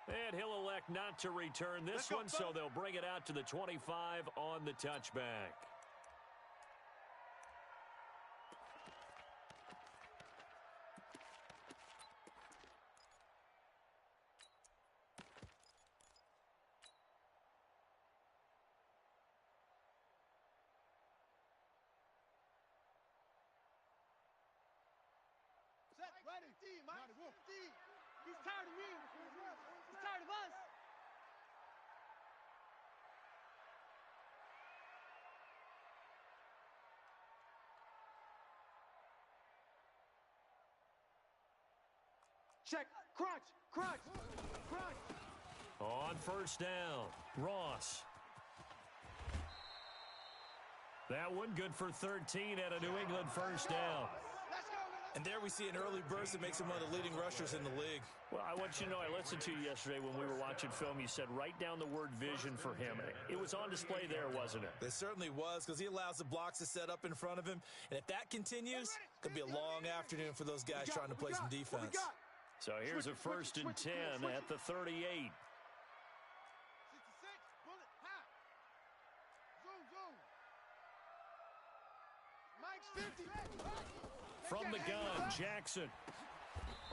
And he'll elect not to return this one, so they'll bring it out to the 25 on the touchback. Set, ready, D, Mike. D. He's tired of me. He's tired of us. Check. Crunch. Crunch. Crunch. On first down, Ross. That one good for 13 at a New England first down. And there we see an early burst that makes him one of the leading rushers in the league. Well, I want you to know, I listened to you yesterday when we were watching film. You said write down the word vision for him. It was on display there, wasn't it? It certainly was, because he allows the blocks to set up in front of him. And if that continues, it could be a long afternoon for those guys trying to play some defense. So here's a first and 10 at the 38. 66, bullet, hot. Zoom, zoom. Mike's 50. From the gun, Jackson.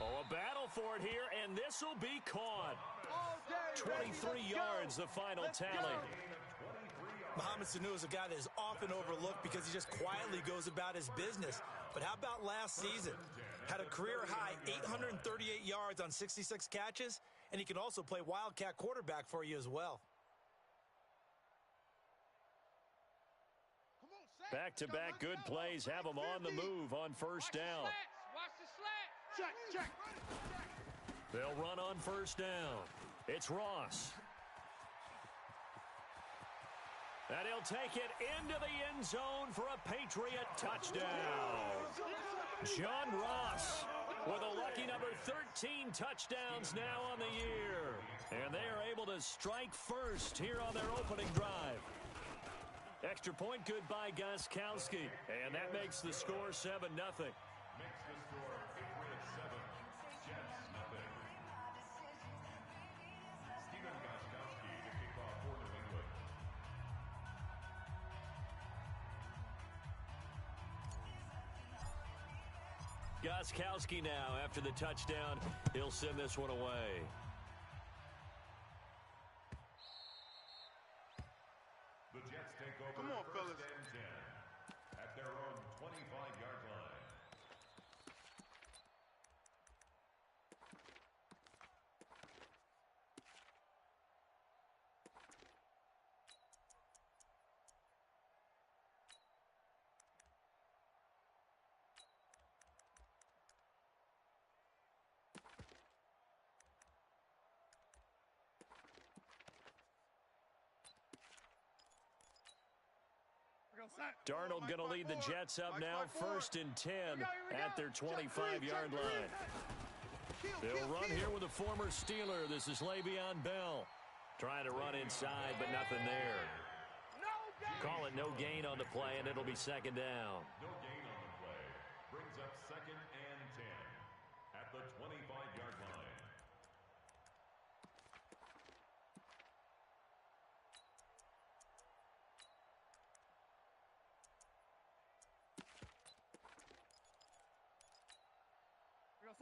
Oh, a battle for it here, and this will be caught. 23 yards, the final tally. Mohamed Sanu is a guy that is often overlooked because he just quietly goes about his business. But how about last season? Had a career-high 838 yards on 66 catches, and he can also play wildcat quarterback for you as well. Back-to-back good plays have him on the move on first down. Watch the slat. Check. They'll run on first down. It's Ross. And he'll take it into the end zone for a Patriot touchdown. John Ross with a lucky number 13 touchdowns now on the year. And they are able to strike first here on their opening drive. Extra point good by Gostkowski. And that makes the score 7-0. Makes the score Patriots 7, Jets 0. Stephen Gostkowski to kick off for New England. Gostkowski now after the touchdown. He'll send this one away. The Jets take over. Come on, fellas. First and 10 at their own 25-yard line. Darnold going to lead the Jets up now, first and 10 at their 25-yard line. They'll run here with a former Steeler. This is Le'Veon Bell. Trying to run inside, but nothing there. Call it no gain on the play, and it'll be second down. No gain on the play. Brings up second and 10 at the 25-yard line.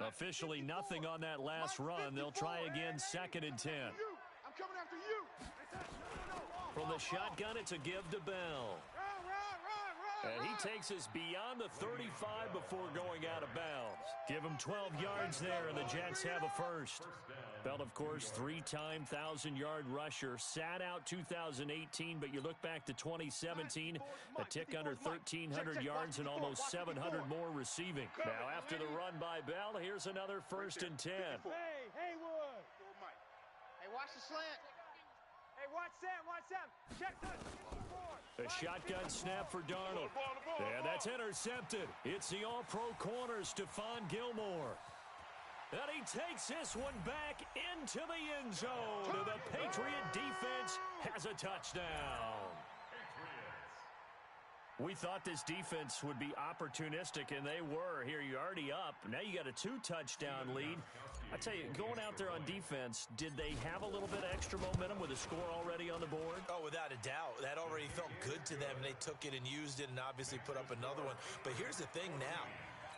Officially nothing on that last run. They'll try again, second and 10. I'm coming after you. From the shotgun, it's a give to Bell. And he takes us beyond the 35 before going out of bounds. Give him 12 yards there, and the Jets have a first. Bell, of course, three-time 1,000-yard rusher. Sat out 2018, but you look back to 2017, a tick under 1,300 yards and almost 700 more receiving. Now, after the run by Bell, here's another first and 10. Hey, Haywood. Hey, watch the slant. Hey, watch Sam. Check the A shotgun snap for Darnold. And that's intercepted. It's the all-pro corner, Stephon Gilmore. And he takes this one back into the end zone. And the Patriot defense has a touchdown. Patriots. We thought this defense would be opportunistic, and they were. Here, you're already up. Now you got a 2-touchdown lead. I tell you, going out there on defense, did they have a little bit of extra momentum with a score already on the board? Oh, without a doubt. That already felt good to them. They took it and used it and obviously put up another one. But here's the thing now.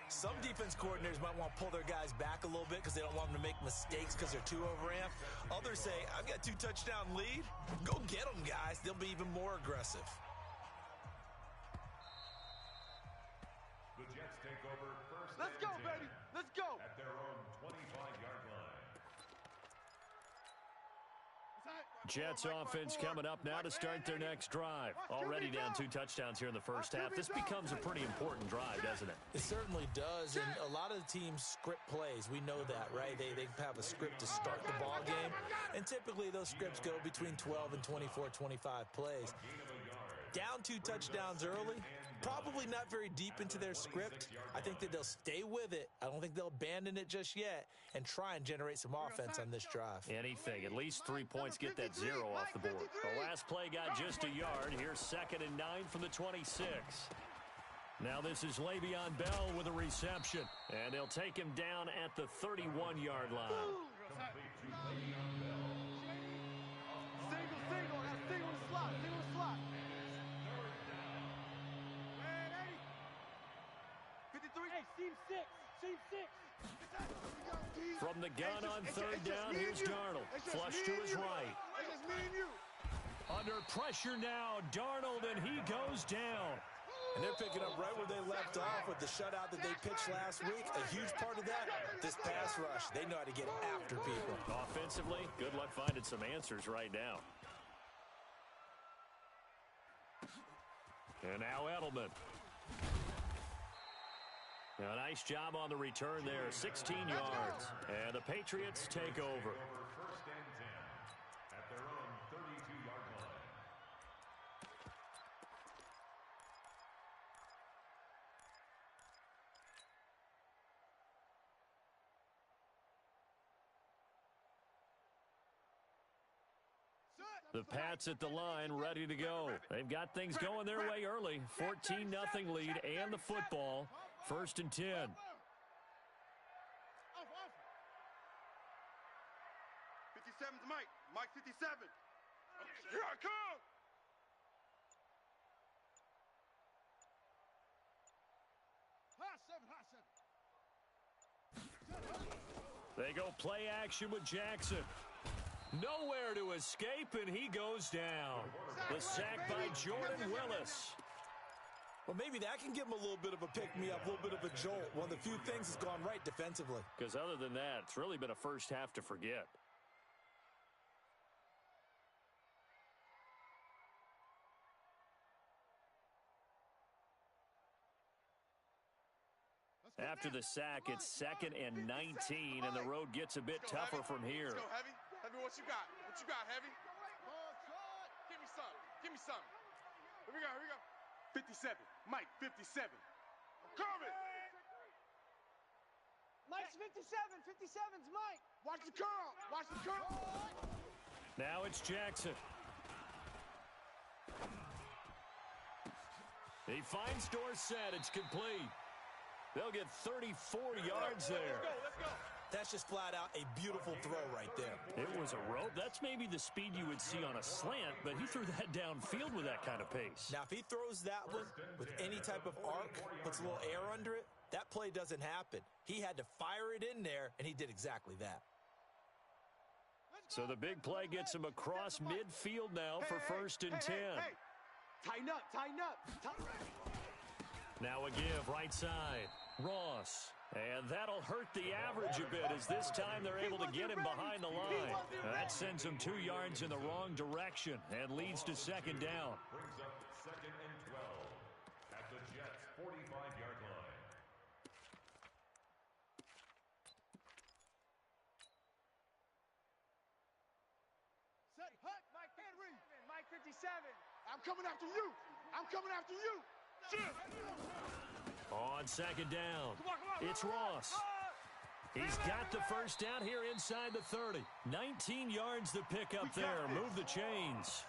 Some defense coordinators might want to pull their guys back a little bit because they don't want them to make mistakes because they're too overamped. Others say, I've got 2-touchdown lead. Go get them, guys. They'll be even more aggressive. The Jets take over first. Let's go, baby. Let's go. At their own 25-yard line. Jets offense coming up now to start their next drive. Already down 2 touchdowns here in the first half. This becomes a pretty important drive, doesn't it? It certainly does, and a lot of the teams script plays. We know that, right? They have a script to start the ball game, and typically those scripts go between 12 and 24, 25 plays. Down 2 touchdowns early, probably not very deep into their script. I think that they'll stay with it. I don't think they'll abandon it just yet and try and generate some offense on this drive. Anything. At least 3 points, get that 0 off the board. The last play got just a yard. Here's 2nd and 9 from the 26. Now this is Le'Veon Bell with a reception, and they'll take him down at the 31-yard line. Single slot. Seam 6. From the gun on 3rd down, here's Darnold. Flush to his right. It's just me and you. Under pressure now, Darnold, and he goes down. And they're picking up right where they left off with the shutout that they pitched last week. A huge part of that, this pass rush. They know how to get after people. Offensively, good luck finding some answers right now. And now Edelman. A nice job on the return there, 16 yards. And the Patriots take over. First and 10 at their own 32-yard line. The Pats at the line, ready to go. They've got things going their way early. 14-0 lead and the football. 1st and 10. Off. 57's Mike. Mike 57. Here I come. Hot 7. They go play action with Jackson. Nowhere to escape, and he goes down. The sack by Jordan Willis. Well, maybe that can give him a little bit of a pick-me-up, a little bit of a jolt. One of the few things that's gone right defensively. Because other than that, it's really been a first half to forget. After the sack, it's 2nd and 19, and the road gets a bit tougher from here. Let's go, Heavy. Heavy, what you got? What you got, Heavy? Give me some. Give me some. Here we go. 57. Mike, 57. Coming. Mike's 57. 57's Mike. Watch the curl. Now it's Jackson. He finds Dorsett. It's complete. They'll get 34 yards there. Let's go. That's just flat out a beautiful throw right there. It was a rope. That's maybe the speed you would see on a slant, but he threw that downfield with that kind of pace. Now, if he throws that one with any type of arc, puts a little air under it, that play doesn't happen. He had to fire it in there, and he did exactly that. So the big play gets him across midfield now for 1st and 10. Hey. Tighten up. Now a give, right side. Ross. And that'll hurt the average a bit as this time they're able to get him behind the line. That sends him 2 yards in the wrong direction and leads to 2nd down. Brings up 2nd and 12 at the Jets' 45-yard line. Set, hut, Mike Henry. Mike 57. I'm coming after you. On 2nd down, it's Ross. He's got the first down here inside the 30. 19 yards to pick up there. Move the chains.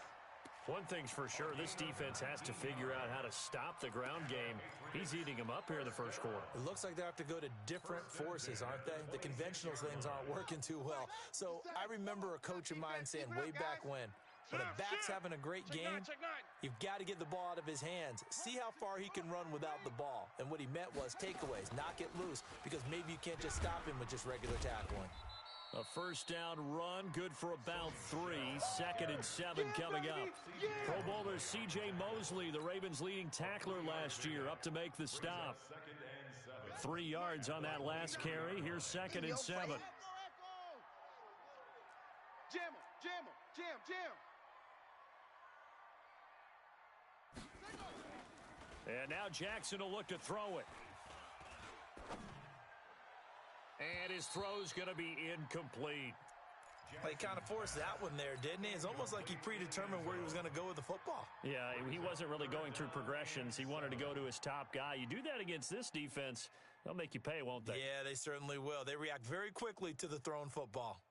One thing's for sure, this defense has to figure out how to stop the ground game. He's eating them up here in the first quarter. It looks like they have to go to different forces, aren't they? The conventional things aren't working too well. So I remember a coach of mine saying way back when a back's having a great game, you've got to get the ball out of his hands. See how far he can run without the ball. And what he meant was takeaways, knock it loose, because maybe you can't just stop him with just regular tackling. A first down run, good for about 3. 2nd and 7 coming up. Pro Bowler C.J. Mosley, the Ravens' leading tackler last year, up to make the stop. 3 yards on that last carry. Here's 2nd and 7. Jam him, jam him, jam. And now Jackson will look to throw it. And his throw's going to be incomplete. Well, he kind of forced that one there, didn't he? It's almost like he predetermined where he was going to go with the football. Yeah, he wasn't really going through progressions. He wanted to go to his top guy. You do that against this defense, they'll make you pay, won't they? Yeah, they certainly will. They react very quickly to the thrown football.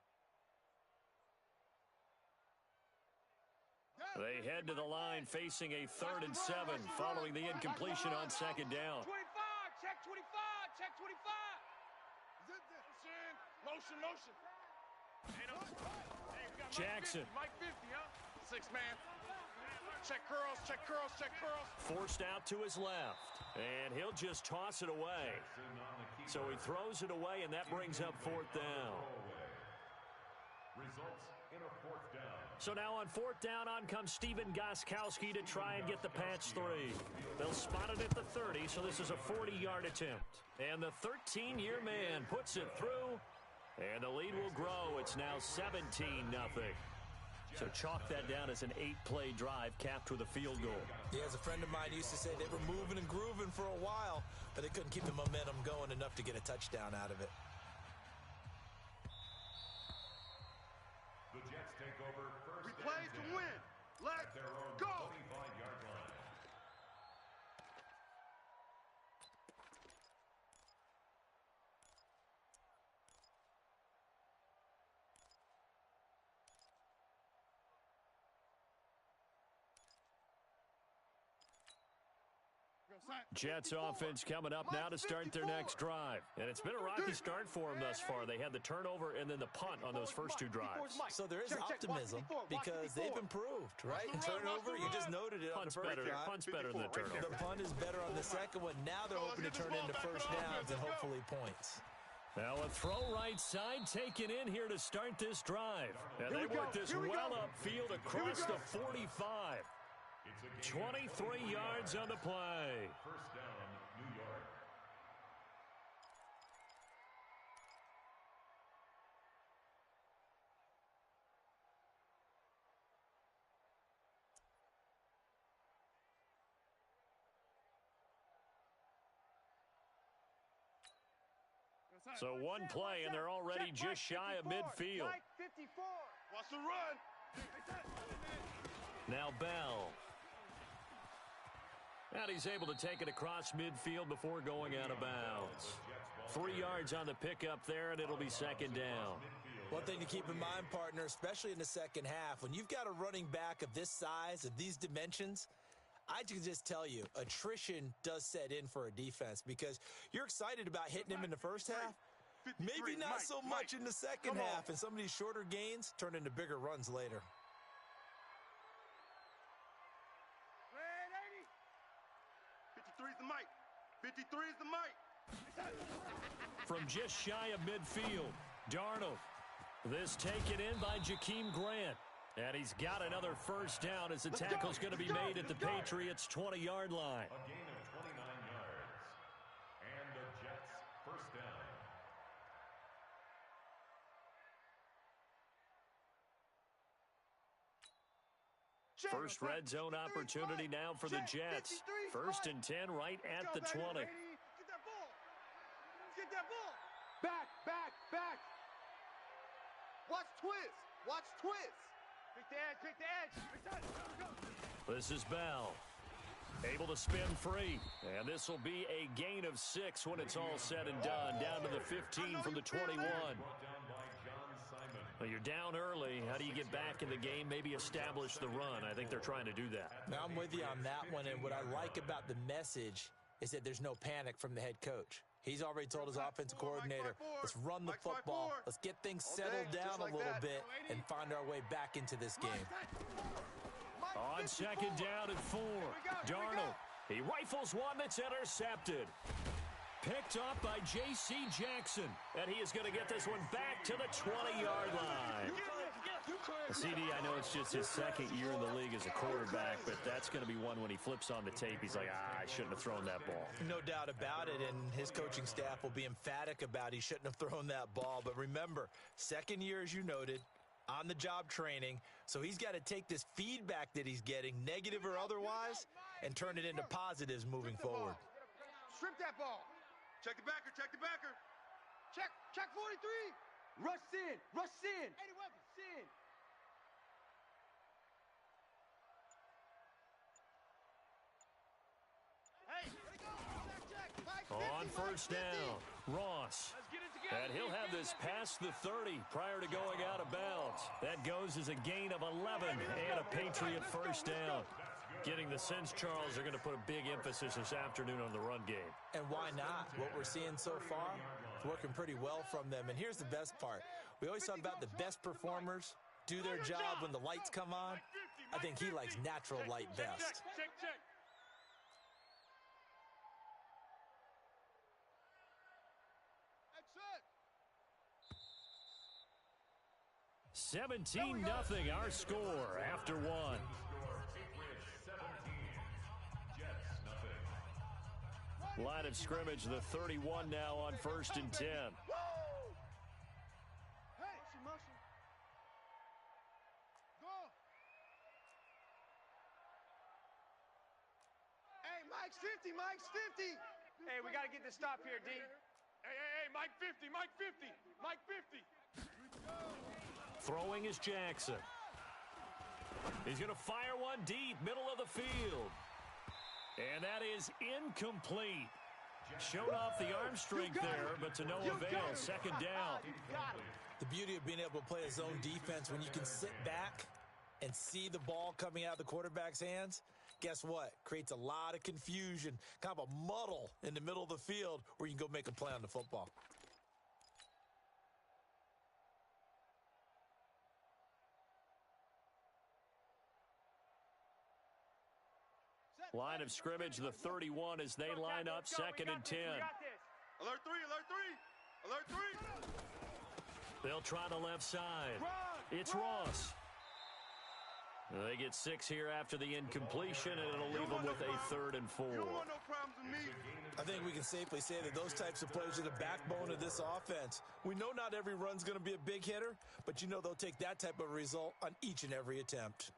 They head to the line facing a 3rd and 7 following the incompletion on 2nd down. 25, check 25, check 25. Motion. Jackson. Mike 50, huh? 6 man. Check curls. Forced out to his left. And he'll just toss it away. So he throws it away, and that brings up 4th down. Results in a 4th down. So now on 4th down, on comes Steven Gostkowski to try and get the patch 3. They'll spot it at the 30, so this is a 40-yard attempt. And the 13-year man puts it through, and the lead will grow. It's now 17-0. So chalk that down as an 8-play drive capped with a field goal. Yeah, as a friend of mine used to say, they were moving and grooving for a while, but they couldn't keep the momentum going enough to get a touchdown out of it. The Jets take over first. We play to win. Let's at their own go. 25-yard line. Jets offense coming up now to start their next drive. And it's been a rocky start for them thus far. They had the turnover and then the punt on those first 2 drives. So there is optimism because they've improved, right? And turnover, you just noted it on the first drive. Punt's better than the turnover. The punt is better on the second one. Now they're hoping to turn into first downs and hopefully points. Now a throw right side taken in here to start this drive. And they work this well upfield across the 45. 23 yards on the play. First down, New York. So one play, and they're already just shy of midfield. Watch the run. Now Bell. And he's able to take it across midfield before going out of bounds. 3 yards on the pickup there, and it'll be 2nd down. One thing to keep in mind, partner, especially in the second half, when you've got a running back of this size, of these dimensions, I can just tell you, attrition does set in for a defense because you're excited about hitting him in the first half. Maybe not so much in the second half, and some of these shorter gains turn into bigger runs later. 53 is the mic. 53 is the mic. From just shy of midfield, Darnold. This taken in by Jakeem Grant. And he's got another first down as the tackle's going to be made at the Patriots' 20-yard line. A gain of 29 yards. And the Jets first down. First red zone opportunity now for the Jets. 1st and 10 right at the 20. Get that ball. Get that ball. Back. Watch twist. Pick the edge. This is Bell. Able to spin free. And this will be a gain of 6 when it's all said and done. Down to the 15 from the 21. Well, you're down early. How do you get back in the game, maybe establish the run? I think they're trying to do that. Now, I'm with you on that one, and what I like about the message is that there's no panic from the head coach. He's already told his offensive coordinator, let's run the football, let's get things settled down a little bit and find our way back into this game. On second down and 4, Darnold. He rifles one that's intercepted. Picked up by J.C. Jackson. And he is going to get this one back to the 20-yard line. CD, I know it's just his second year in the league as a quarterback, but that's going to be one when he flips on the tape. He's like, I shouldn't have thrown that ball. No doubt about it, and his coaching staff will be emphatic about he shouldn't have thrown that ball. But remember, second year, as you noted, on-the-job training, so he's got to take this feedback that he's getting, negative or otherwise, and turn it into positives moving forward. Strip that ball. Check the backer, check the backer. Check 43. Rush in, rush in. 81, in. On first down, Ross. And he'll have this past the 30 prior to going out of bounds. That goes as a gain of 11 and a Patriot first down. Getting the sense, Charles, they're going to put a big emphasis this afternoon on the run game. And why not? What we're seeing so far, it's working pretty well from them. And here's the best part. We always talk about the best performers do their job when the lights come on. I think he likes natural light best. Check. 17-0 our score after one. Line of scrimmage, the 31 now on first and 10. Mike's 50. Hey, we got to get this stop here, D. Hey, Mike 50. Mike 50. Throwing is Jackson. He's going to fire one deep, middle of the field. And that is incomplete. Showed off the arm strength there, but to no avail. Second down. The beauty of being able to play a zone defense when you can sit back and see the ball coming out of the quarterback's hands, guess what? Creates a lot of confusion, kind of a muddle in the middle of the field where you can go make a play on the football. Line of scrimmage, the 31 as they line up second and 10. Alert 3. They'll try the left side. It's Ross. They get 6 here after the incompletion, and it'll leave them with a 3rd and 4. You don't want no problems with me. I think we can safely say that those types of plays are the backbone of this offense. We know not every run's going to be a big hitter, but you know they'll take that type of result on each and every attempt.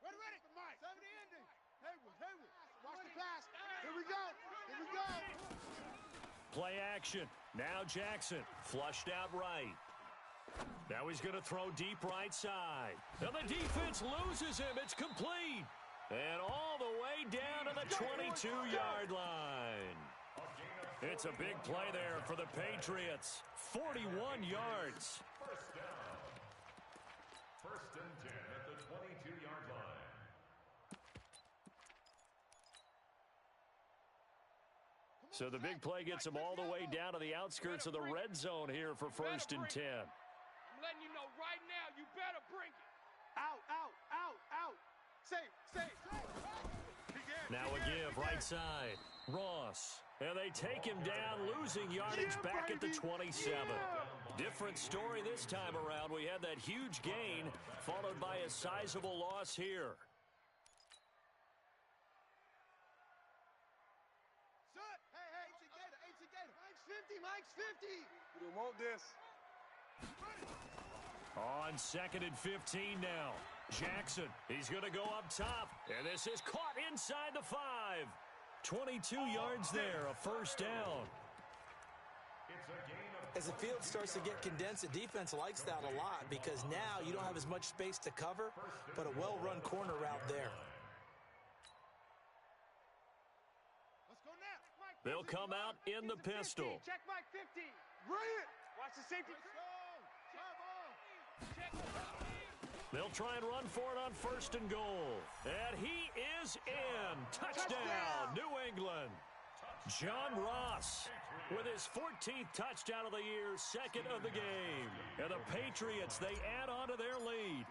Ready. Mike. 70 ending. Hayward. Watch the pass. Here we go. Play action. Now Jackson flushed out right. Now he's going to throw deep right side. And the defense loses him. It's complete. And all the way down to the 22-yard line. It's a big play there for the Patriots. 41 yards. First and 10 at the 22-yard line. So the big play gets him all the way down to the outskirts of the red zone here for first and 10. I'm letting you know right now, you better bring it. Out. Safe. Now a give, right side. Ross. And they take him down, losing yardage back at the 27. Different story this time around. We had that huge gain, followed by a sizable loss here. Mike's 50. We don't want this. On second and 15 now. Jackson, he's going to go up top. And this is caught inside the 5. 22 yards there, a first down. It's a gain of As the field starts to get condensed, the defense likes that a lot because now you don't have as much space to cover, but a well-run corner route there. They'll come out in the pistol. Check Mike 50. Brilliant. Watch the safety. They'll try and run for it on 1st and goal. And he is in. Touchdown, New England. John Ross with his 14th touchdown of the year, 2nd of the game. And the Patriots, they add on to their lead.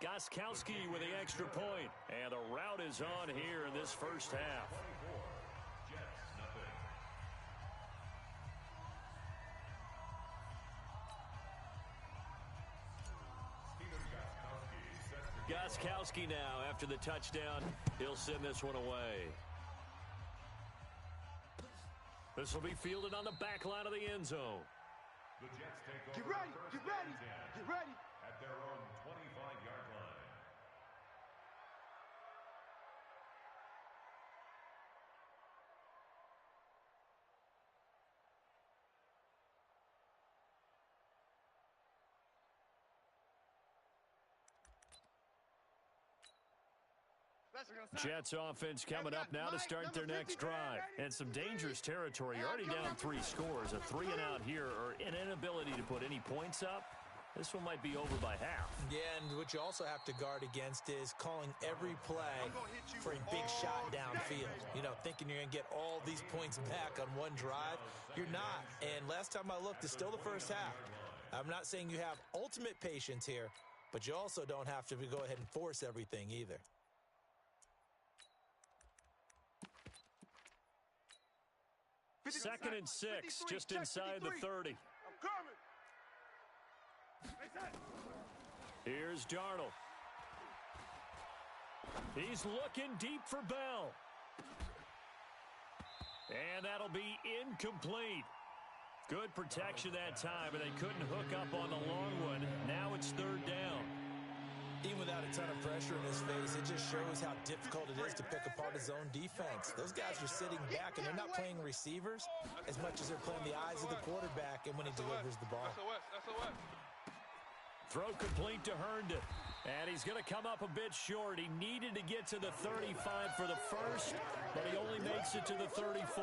Gostkowski with the extra point. And the route is on here in this first half. Gostkowski now after the touchdown. He'll send this one away. This will be fielded on the back line of the end zone. The Jets take over. Get ready. Get ready. Get ready. At their own 25-yard line. Jets offense coming up now to start their next drive. And some dangerous territory. You're already down 3 scores. A 3 and out here or an inability to put any points up. This one might be over by half. Yeah, and what you also have to guard against is calling every play for a big shot downfield. You know, thinking you're going to get all these points back on one drive. You're not. And last time I looked, it's still the first half. I'm not saying you have ultimate patience here, but you also don't have to go ahead and force everything either. Second and 6, just inside the 30. I'm coming. Here's Darnold. He's looking deep for Bell. And that'll be incomplete. Good protection that time, but they couldn't hook up on the long one. Now it's 3rd down. Even without a ton of pressure in his face, it just shows how difficult it is to pick apart his own defense. Those guys are sitting back, and they're not playing receivers as much as they're playing the eyes of the quarterback and when he delivers the ball. Throw complete to Herndon. And he's going to come up a bit short. He needed to get to the 35 for the first, but he only makes it to the 34.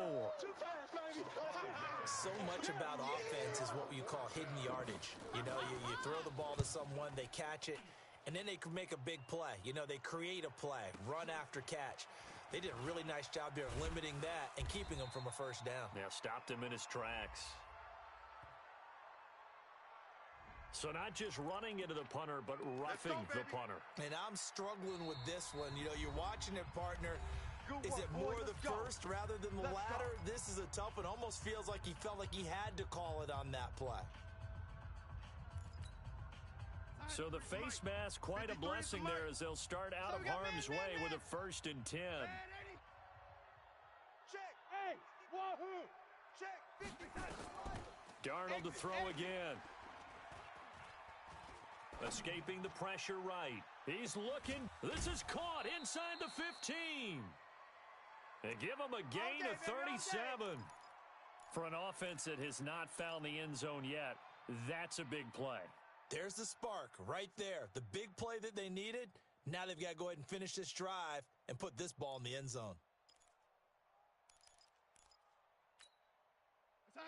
So much about offense is what you call hidden yardage. You know, you throw the ball to someone, they catch it, and then they can make a big play. You know, they create a play, run after catch. They did a really nice job there limiting that and keeping him from a first down. Yeah, stopped him in his tracks. So not just running into the punter, but roughing the punter. And I'm struggling with this one. You know, you're watching it, partner. Is it more the first rather than the latter? This is a tough one. Almost feels like he felt like he had to call it on that play. So the face mask, quite a blessing there as they'll start out of harm's way with a 1st and 10. Check. Hey, wahoo. Check. 50. Darnold to throw again. Escaping the pressure right. He's looking. This is caught inside the 15. They give him a gain of 37. For an offense that has not found the end zone yet, that's a big play. There's the spark right there. The big play that they needed. Now they've got to go ahead and finish this drive and put this ball in the end zone.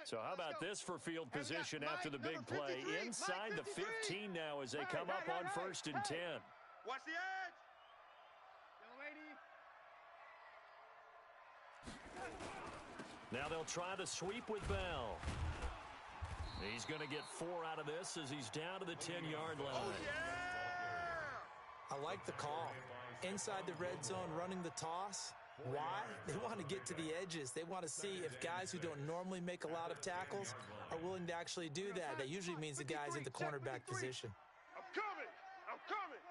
So how about this for field position after the big play? Inside the 15 now as they come up on 1st and 10. Watch the edge. Now they'll try to sweep with Bell. He's going to get 4 out of this as he's down to the 10-yard line. Oh, yeah! I like the call. Inside the red zone, running the toss. Why? They want to get to the edges. They want to see if guys who don't normally make a lot of tackles are willing to actually do that. That usually means the guys in the cornerback position. I'm coming. I'm coming.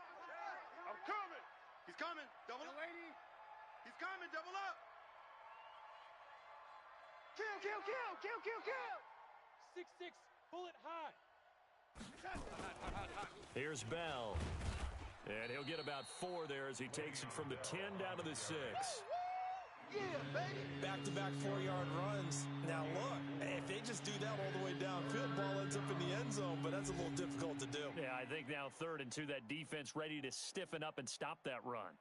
I'm coming. He's coming. Double up. He's coming. Double up. Kill, kill, kill, kill, kill, kill. 6'6", bullet high. Here's Bell. And he'll get about 4 there as he takes it from the 10 down to the 6. Back-to-back 4-yard runs. Now, look, if they just do that all the way downfield, ball ends up in the end zone, but that's a little difficult to do. Yeah, I think now 3rd and 2, that defense ready to stiffen up and stop that run.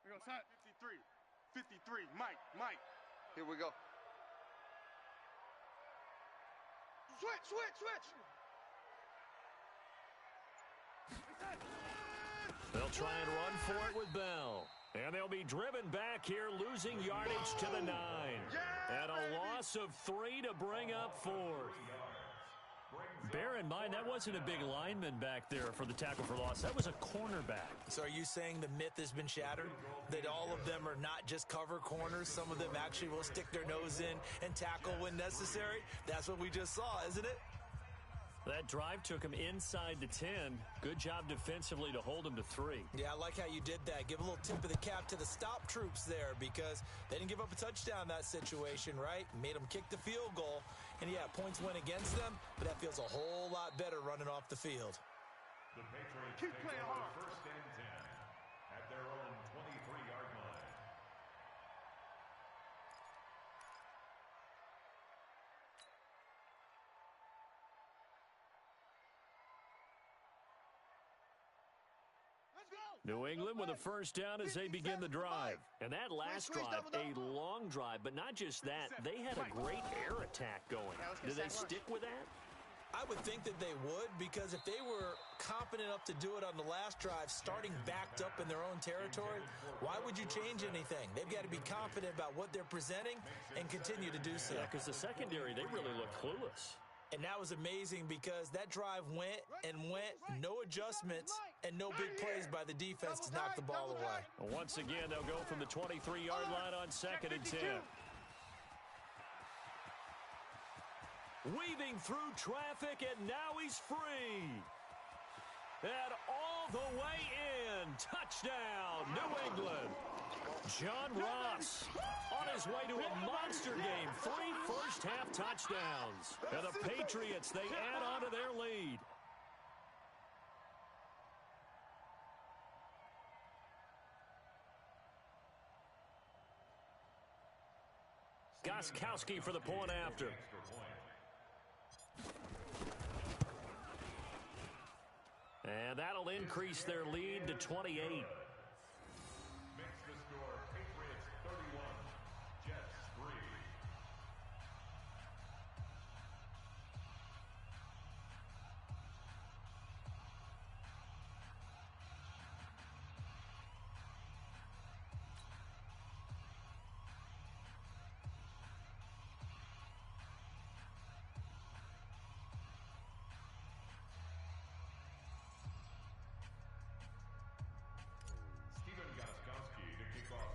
Here we go, side. 53, Mike. Here we go. Switch. They'll try and run for it with Bell. And they'll be driven back here, losing yardage to the 9. And a loss of 3 to bring up 4th. Bear in mind, that wasn't a big lineman back there for the tackle for loss. That was a cornerback. So are you saying the myth has been shattered? That all of them are not just cover corners? Some of them actually will stick their nose in and tackle when necessary? That's what we just saw, isn't it? That drive took him inside the 10. Good job defensively to hold him to 3. Yeah, I like how you did that. Give a little tip of the cap to the stop troops there because they didn't give up a touchdown in that situation, right? Made them kick the field goal. And, yeah, points went against them, but that feels a whole lot better running off the field. The Patriots keep playing hard. 1st and 10 at their own 23-yard line. New England with a 1st down as they begin the drive. And that last drive, a long drive, but not just that. They had a great air attack going. Do they stick with that? I would think that they would because if they were confident enough to do it on the last drive, starting backed up in their own territory, why would you change anything? They've got to be confident about what they're presenting and continue to do so. Yeah, because the secondary, they really look clueless. And that was amazing because that drive went, no adjustments, and no big plays by the defense to knock the ball away. Well, once again, they'll go from the 23-yard line on 2nd and 10. Weaving through traffic, and now he's free. And all the way in. Touchdown, New England. John Ross on his way to a monster game. 3 first-half touchdowns. And the Patriots, they add on to their lead. Gostkowski for the point after. And that'll increase their lead to 28. Makes the score Patriots 31, Jets 3.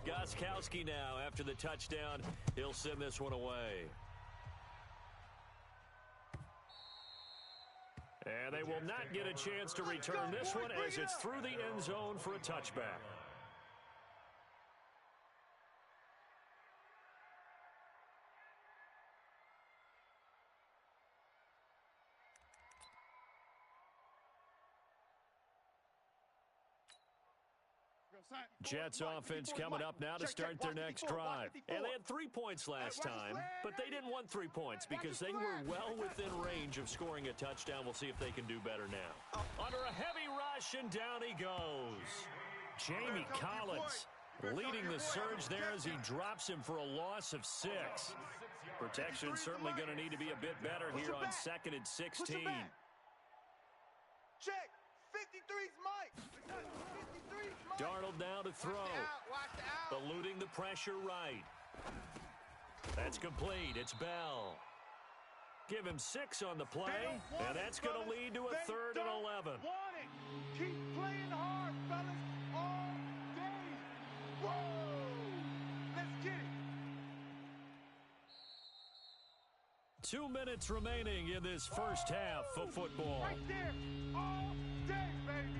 Gostkowski now after the touchdown. He'll send this one away. And they will not get a chance to return this one as it's through the end zone for a touchback. Jets offense coming up now to start their next drive. And they had 3 points last time, but they didn't want 3 points because they were well within range of scoring a touchdown. We'll see if they can do better now. Under a heavy rush, and down he goes. Jamie Collins leading the surge there as he drops him for a loss of 6. Protection certainly going to need to be a bit better here on 2nd and 16. Check. 53's Mike. 53's Mike. Darnold now to throw. Watch out. Eluding the pressure right. That's complete. It's Bell. Give him 6 on the play, and that's going to lead to a 3rd and 11. Keep playing hard, fellas, all day. Woo! Let's get it. 2 minutes remaining in this first half of football. Right there, all day, baby.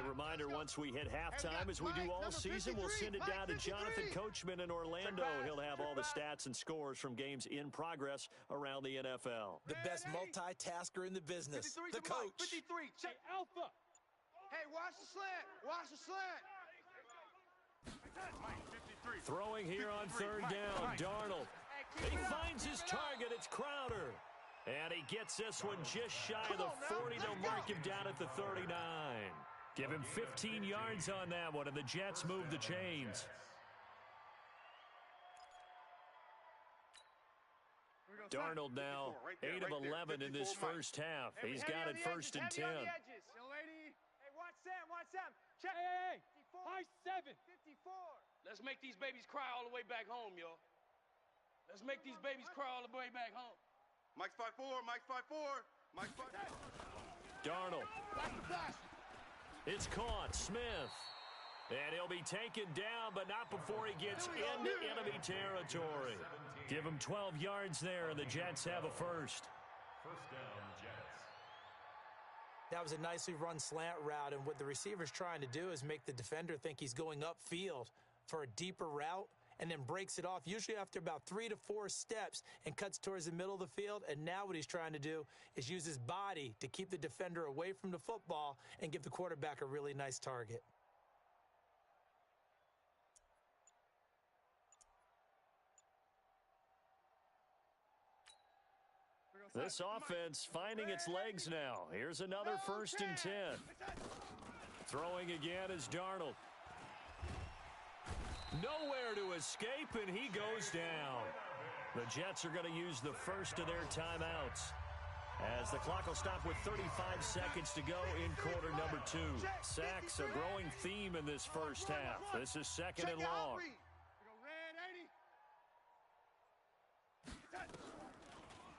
reminder, once we hit halftime, as we do all season, we'll send it down to Jonathan Coachman in Orlando. He'll have all the stats and scores from games in progress around the NFL. The best multitasker in the business, the coach. 53, check. Hey, Alpha. Hey, watch the slant. Watch the slant. Mike, 53. Throwing here on third down, Darnold. He finds his target. It's Crowder. And he gets this one just shy of the 40. They'll mark him down at the 39. Give him 15 yards on that one, and the Jets move the chains. Darnold now 8 of 11 in this first half. He's got it first and 10. Young lady. Hey, watch Sam. Watch Sam. Check. Hey, high 7. 54. Let's make these babies cry all the way back home, y'all. Let's make these babies cry all the way back home. Mike's 5'4", Mike's 5'4", Mike's 5'4". Darnold. It's caught. Smith. And he'll be taken down, but not before he gets into enemy territory. Give him 12 yards there, and the Jets have a first. First down, Jets. That was a nicely run slant route, and what the receiver's trying to do is make the defender think he's going upfield for a deeper route, and then breaks it off, usually after about 3 to 4 steps, and cuts towards the middle of the field. And now what he's trying to do is use his body to keep the defender away from the football and give the quarterback a really nice target. This offense finding its legs now. Here's another first and 10. Throwing again is Darnold. Nowhere to escape, and he goes down. The Jets are going to use the first of their timeouts, as the clock will stop with 35 seconds to go in quarter number 2. Sacks, a growing theme in this first half. This is second and long.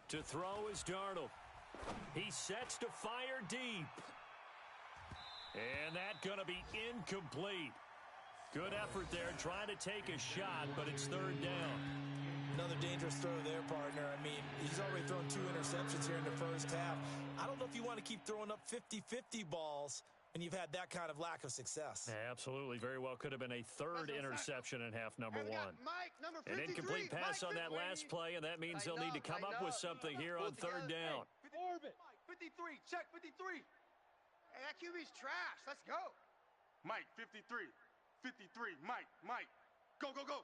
To throw is Darnold. He sets to fire deep. And that's going to be incomplete. Good effort there, trying to take a shot, but it's third down. Another dangerous throw there, partner. I mean, he's already thrown 2 interceptions here in the first half. I don't know if you want to keep throwing up 50-50 balls when you've had that kind of lack of success. Absolutely. Very well could have been a third interception in half number 1. Mike, number 53. An incomplete pass on that last play, and that means they'll need to come up with something here on third down. Orbit. 53, check 53. Hey, that QB's trash. Let's go. Mike, 53. 53, Mike, go, go, go.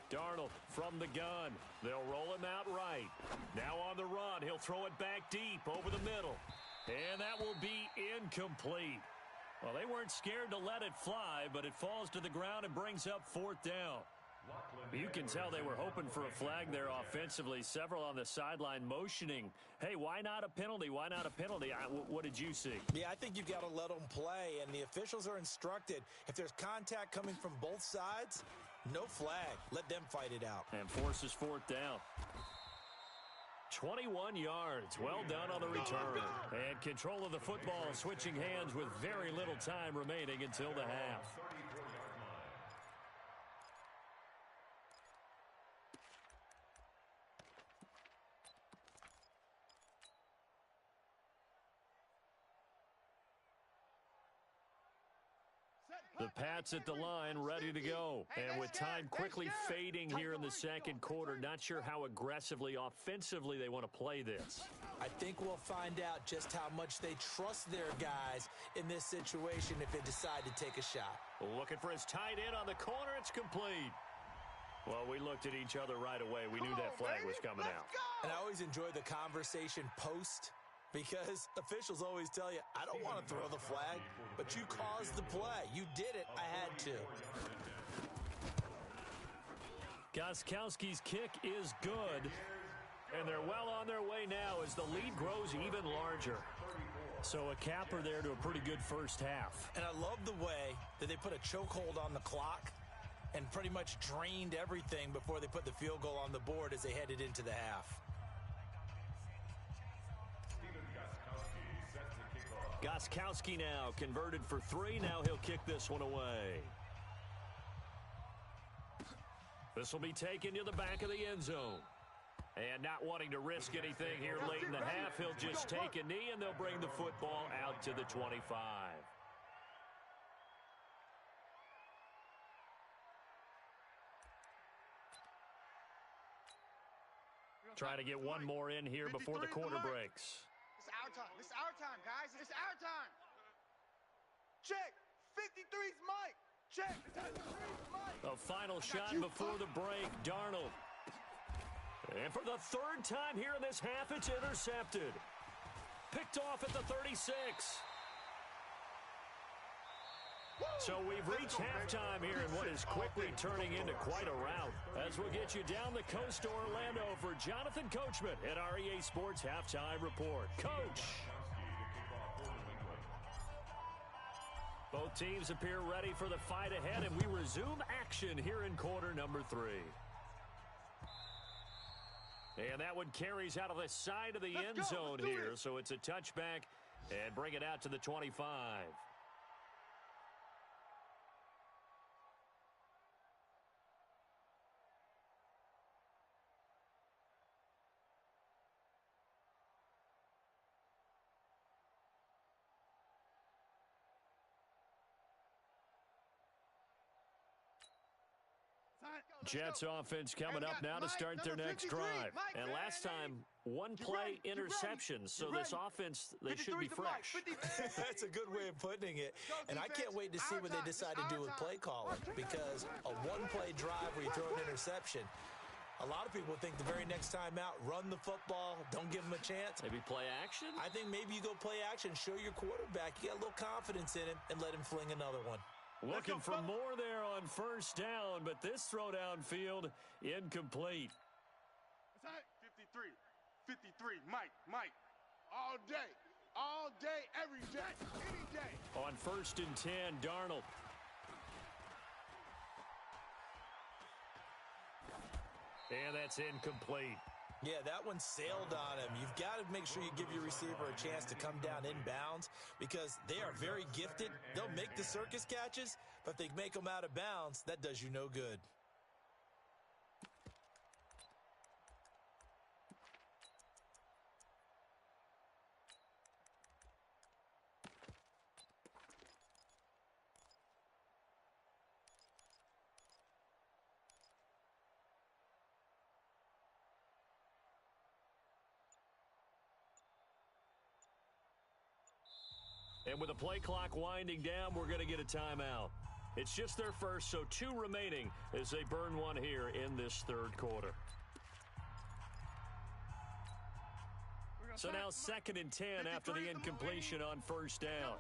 Darnold from the gun. They'll roll him out right. Now on the run, he'll throw it back deep over the middle. And that will be incomplete. Well, they weren't scared to let it fly, but it falls to the ground and brings up fourth down. You can tell they were hoping for a flag there offensively. Several on the sideline motioning, hey, why not a penalty? Why not a penalty? What did you see? Yeah, I think you've got to let them play, and the officials are instructed. If there's contact coming from both sides, no flag. Let them fight it out. And forces fourth down. 21 yards. Well done on the return. And control of the football switching hands with very little time remaining until the half. The Pats at the line, ready to go. And with time quickly fading here in the second quarter, not sure how aggressively, offensively they want to play this. I think we'll find out just how much they trust their guys in this situation if they decide to take a shot. Looking for his tight end on the corner. It's complete. Well, we looked at each other right away. We knew that flag was coming out. And I always enjoy the conversation post, because officials always tell you, I don't want to throw the flag, but you caused the play. You did it. I had to. Gostkowski's kick is good, and they're well on their way now as the lead grows even larger. So a capper there to a pretty good first half. And I love the way that they put a chokehold on the clock and pretty much drained everything before they put the field goal on the board as they headed into the half. Gostkowski now converted for 3. Now he'll kick this one away. This will be taken to the back of the end zone. And not wanting to risk anything here late in the half, he'll just take a knee, and they'll bring the football out to the 25. Trying to get one more in here before the quarter breaks. It's our time. It's our time, guys. It's our time. Check. 53's Mike. Check. 53's Mike. A final shot before the break. Darnold. And for the third time here in this half, it's intercepted. Picked off at the 36. So we've reached halftime here in what is quickly turning into quite a rout. As we'll get you down the coast to Orlando for Jonathan Coachman at our EA Sports Halftime Report. Coach. Both teams appear ready for the fight ahead, and we resume action here in quarter number 3. And that one carries out of the side of the end zone here, so it's a touchback and bring it out to the 25. Jets offense coming up now to start their next drive. And last time, one play interception. So this offense, they should be fresh. That's a good way of putting it. And I can't wait to see what they decide to do with play calling, because a one-play drive where you throw an interception, a lot of people think the very next time out, run the football, don't give them a chance. Maybe play action? I think maybe you go play action, show your quarterback you got a little confidence in him, and let him fling another one. Looking for more there on first down, but this throw downfield incomplete. 53, 53, Mike, all day, every day, any day. On 1st and 10, Darnold. And that's incomplete. Yeah, that one sailed on him. You've got to make sure you give your receiver a chance to come down inbounds, because they are very gifted. They'll make the circus catches, but if they make them out of bounds, that does you no good. And with the play clock winding down, we're going to get a timeout. It's just their first, so 2 remaining as they burn one here in this third quarter. So now 2nd and 10 after the incompletion on first down.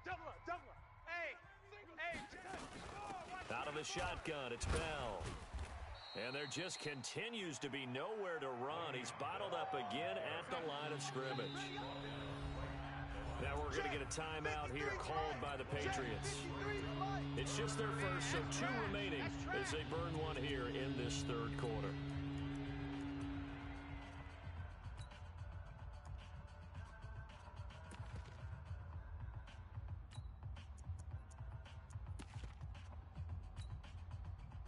Double up. Hey. Out of the shotgun, it's Bell. And there just continues to be nowhere to run. He's bottled up again at the line of scrimmage. Now we're going to get a timeout here called by the Patriots. It's just their first, so 2 remaining as they burn one here in this third quarter.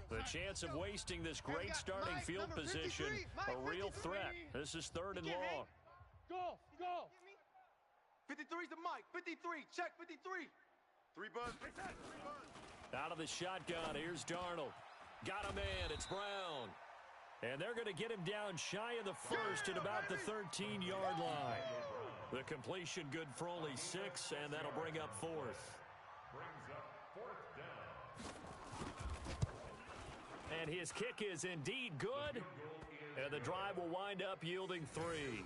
The chance of wasting this great starting field position, a real threat. This is 3rd and long. Go. 53's the Mike. 53. Check 53. 3 buzz. Out of the shotgun, here's Darnold. Got a man, it's Brown. And they're going to get him down shy of the first at about the 13-yard line. The completion good for only 6, and that'll bring up 4th. Brings up 4th down. And his kick is indeed good. And the drive will wind up yielding 3.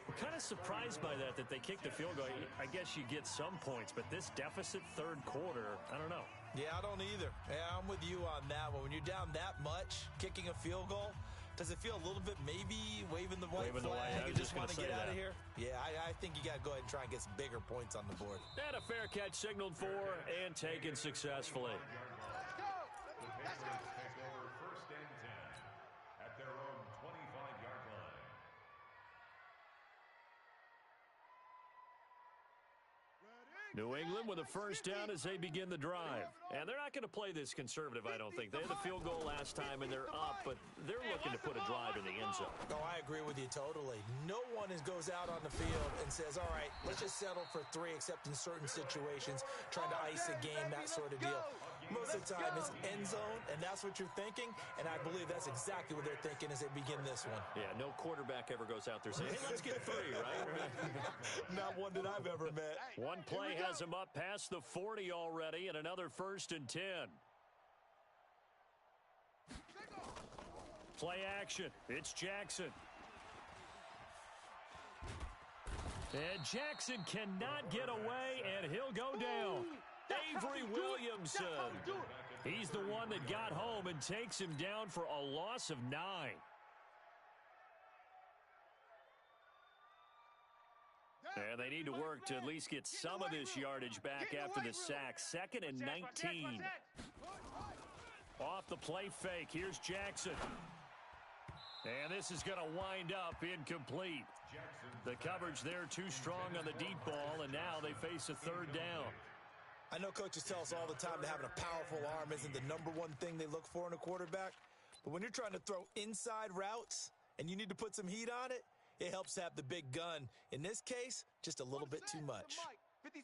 We're kind of surprised by that they kicked the field goal. I guess you get some points, but this deficit third quarter, I don't know. Yeah, I don't either. Yeah, I'm with you on that one. When you're down that much, kicking a field goal, does it feel a little bit maybe waving the white flag and just want to get out of here? Yeah, I think you got to go ahead and try and get some bigger points on the board. And a fair catch signaled for and taken successfully. Let's go. Take over 1st and 10 at their own 25-yard line. Ready? New England with a first down as they begin the drive. And they're not going to play this conservative, I don't think. They had the field goal last time, and they're up, but they're looking to put a drive in the end zone. Oh, I agree with you totally. No one goes out on the field and says, all right, let's just settle for 3, except in certain situations, trying to ice a game, that sort of deal. Most of the time, it's end zone, and that's what you're thinking, and I believe that's exactly what they're thinking as they begin this one. Yeah, no quarterback ever goes out there saying, hey, let's get 3, right? Not one that I've ever met. One play has him up past the 40 already, and another 1st and 10. Play action. It's Jackson. And Jackson cannot get away, and he'll go down. Avery Williamson. He's the one that got home and takes him down for a loss of 9. And they need to work to at least get some of this yardage back after the sack. 2nd and 19. Off the play fake. Here's Jackson. And this is going to wind up incomplete. The coverage there too strong on the deep ball, and now they face a 3rd down. I know coaches tell us all the time that having a powerful arm isn't the #1 thing they look for in a quarterback. But when you're trying to throw inside routes and you need to put some heat on it, it helps to have the big gun. In this case, just a little bit too much.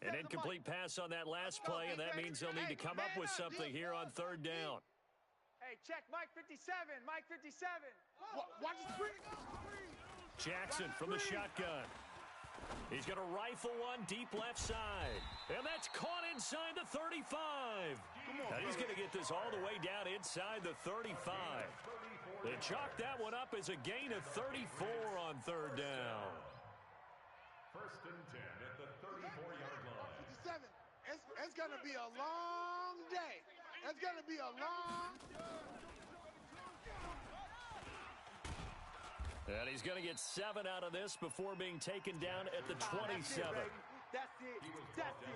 An incomplete pass on that last play, and that means they'll need to come up with something here on 3rd down. Hey, check Mike 57. Mike 57. Watch the screen. Jackson from the shotgun. He's going to rifle one deep left side. And that's caught inside the 35. And he's going to get this all the way down inside the 35. They chalk that one up as a gain of 34 on 3rd down. 1st and 10 at the 34-yard line. 57. It's going to be a long day. It's going to be a long And he's going to get 7 out of this before being taken down at the 27. That's it.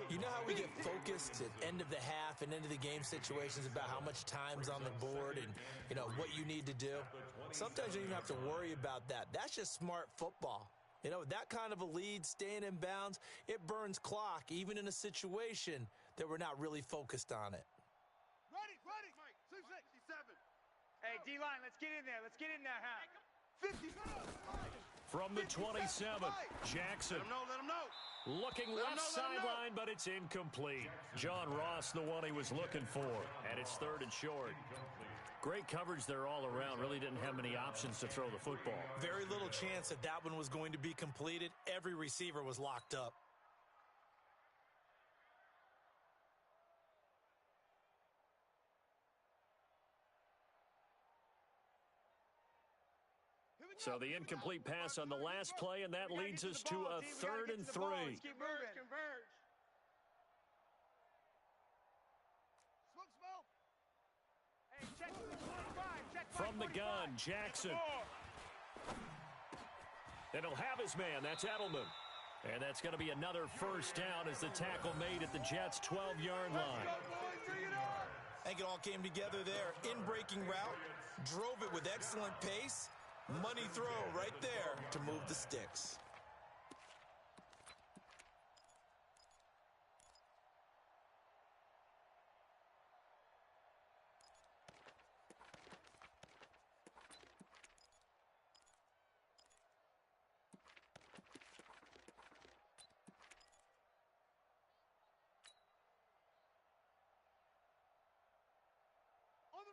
You know how we get focused at end of the half and end of the game situations about how much time's on the board and, you know, what you need to do? Sometimes you don't even have to worry about that. That's just smart football. You know, with that kind of a lead, staying in bounds, it burns clock, even in a situation that we're not really focused on it. Ready. Mike, 67. Hey, D-line, let's get in there. Let's get in there, huh? 50. From the 27, Jackson. Let him know. Looking left sideline, but it's incomplete. John Ross, the one he was looking for. And it's 3rd and short. Great coverage there all around. Really didn't have many options to throw the football. Very little chance that that one was going to be completed. Every receiver was locked up. So the incomplete pass on the last play, and that leads us to a 3rd and 3. Converge. Hey, check 25. From the gun, Jackson. And he'll have his man. That's Edelman. And that's going to be another 1st down as the tackle made at the Jets' 12-yard line. I think it all came together there. In-breaking route, drove it with excellent pace. Money throw right there to move the sticks.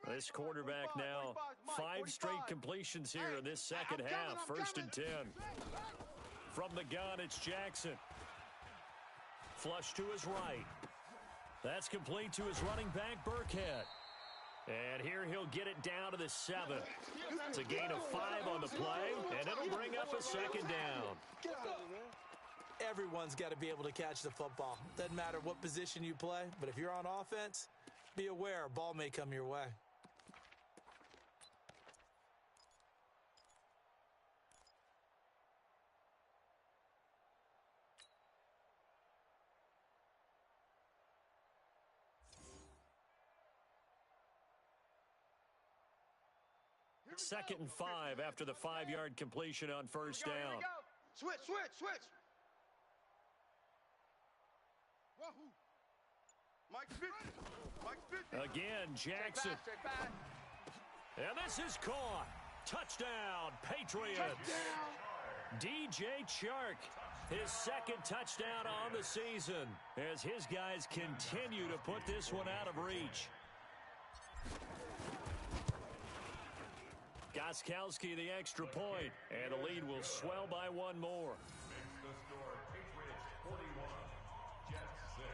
This quarterback now, 5 straight completions here in this second half. 1st and 10. From the gun, it's Jackson. Flush to his right. That's complete to his running back, Burkhead. And here he'll get it down to the 7. It's a gain of 5 on the play, and it'll bring up a 2nd down. Everyone's got to be able to catch the football. Doesn't matter what position you play, but if you're on offense, be aware a ball may come your way. Second and 5 after the 5-yard completion on 1st down. Switch. Mike 50. Mike 50. Again, Jackson. And this is caught. Touchdown, Patriots. DJ Chark, his second touchdown on the season as his guys continue to put this one out of reach. Gostkowski the extra point, and the lead will swell by one more. Makes the score Patriots 41, Jets 6.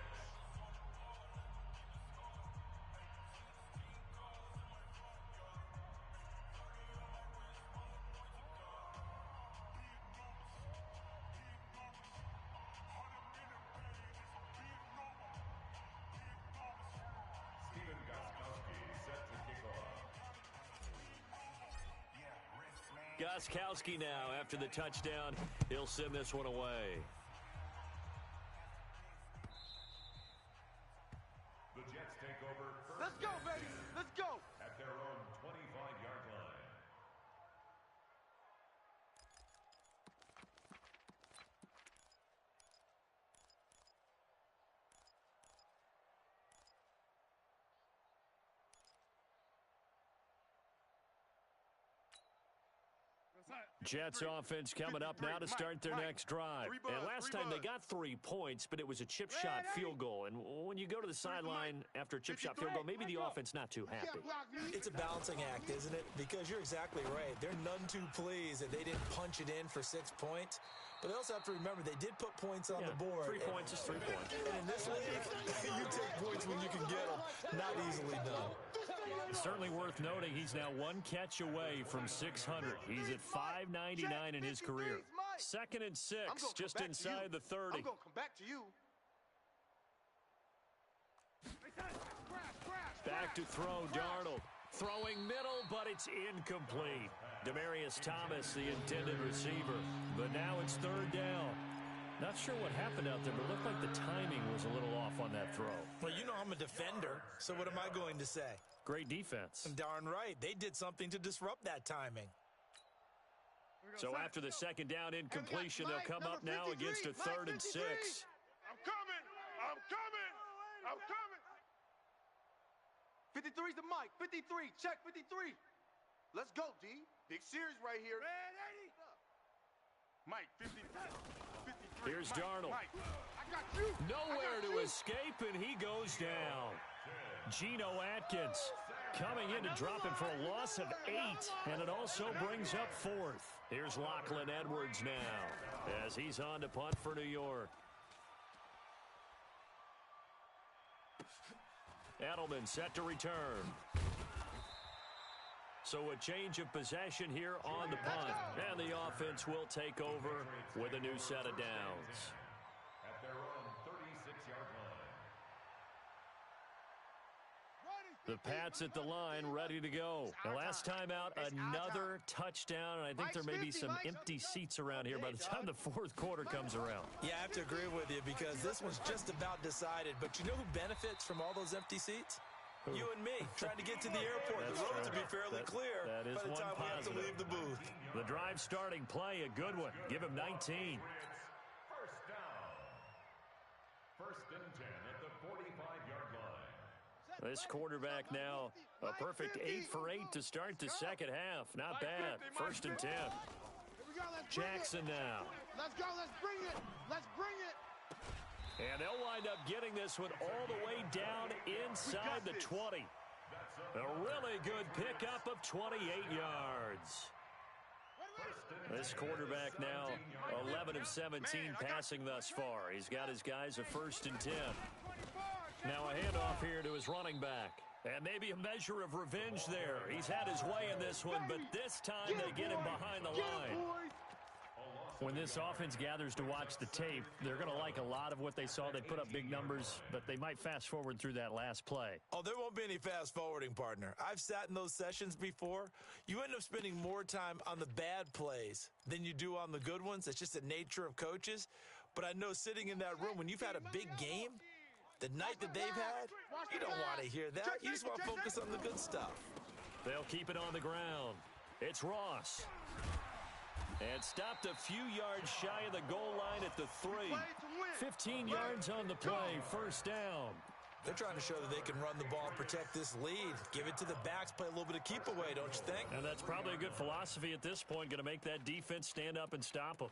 Steven Gostkowski set to kick off. Gostkowski now, after the touchdown, he'll send this one away. The Jets take over first. Let's go, baby. Let's go. At their own 25-yard line. Jets offense coming up now to start their next drive. And last time they got 3 points, but it was a chip shot field goal. And when you go to the sideline after a chip shot field goal, maybe the offense not too happy. It's a balancing act, isn't it? Because you're exactly right. They're none too pleased that they didn't punch it in for 6 points. But they also have to remember they did put points on the board. 3 points is 3 points. And in this league, you take points when you can get them. Not easily done. Certainly worth noting he's now 1 catch away from 600. He's at 599 in his career. 2nd and 6, just inside the 30. I'm going to come back to you. Back to throw, Darnold. Throwing middle, but it's incomplete. Demarius Thomas, the intended receiver. But now it's 3rd down. Not sure what happened out there, but it looked like the timing was a little off on that throw. Well, you know I'm a defender, so what am I going to say? Great defense. Darn right. They did something to disrupt that timing. So after the 2nd down incompletion, they'll come up now against a 3rd and 6. I'm coming. I'm coming. I'm coming. 53's the mic. 53. Check 53. Let's go, D. Big series right here. Mike 53. Here's Mike, Darnold. Mike, I got you. Nowhere to escape, and he goes down. Geno Atkins coming in to drop it for a loss of 8, and it also brings up 4th. Here's Lachlan Edwards now as he's on to punt for New York. Edelman set to return. So a change of possession here on the punt, and the offense will take over with a new set of downs. At their own 36-yard line. The Pats at the line, ready to go. The last time out, another touchdown, and I think there may be some empty seats around here by the time the 4th quarter comes around. Yeah, I have to agree with you because this one's just about decided. But you know who benefits from all those empty seats? You and me, trying to get to the airport. That's the roads true. will be fairly clear that is by the one time we have to positive. leave the booth. The drive starting play, a good one. Give him 19. First down. 1st and 10 at the 45-yard line. This quarterback now, a perfect 8 for 8 to start the 2nd half. Not bad. 1st and 10. Jackson now. Let's go. Let's bring it. Let's bring it. And they'll wind up getting this one all the way down inside the 20. A really good pickup of 28 yards. This quarterback now 11 of 17 passing thus far. He's got his guys a 1st and 10. Now a handoff here to his running back. And maybe a measure of revenge there. He's had his way in this one, but this time they get him behind the line. When this offense gathers to watch the tape, they're going to like a lot of what they saw. They put up big numbers, but they might fast forward through that last play. Oh, there won't be any fast forwarding, partner. I've sat in those sessions before. You end up spending more time on the bad plays than you do on the good ones. It's just the nature of coaches. But I know sitting in that room, when you've had a big game, the night that they've had, you don't want to hear that. You just want to focus on the good stuff. They'll keep it on the ground. It's Ross. And stopped a few yards shy of the goal line at the 3. 15 yards on the play, first down. They're trying to show that they can run the ball and protect this lead. Give it to the backs, play a little bit of keep away, don't you think? And that's probably a good philosophy at this point, going to make that defense stand up and stop them.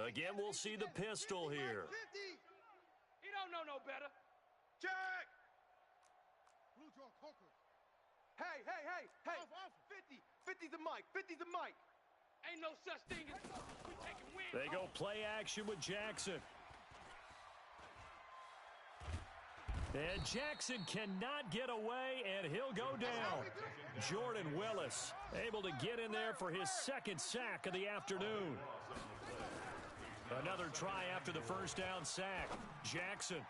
Again, we'll see the pistol here. He don't know no better. Check! Hey, hey, hey, hey! 50! 50's the mic! 50's the mic! Ain't no such thing as we taking wins. They go play action with Jackson. And Jackson cannot get away, and he'll go down. Jordan Willis able to get in there for his second sack of the afternoon. Another try after the first down sack. Jackson.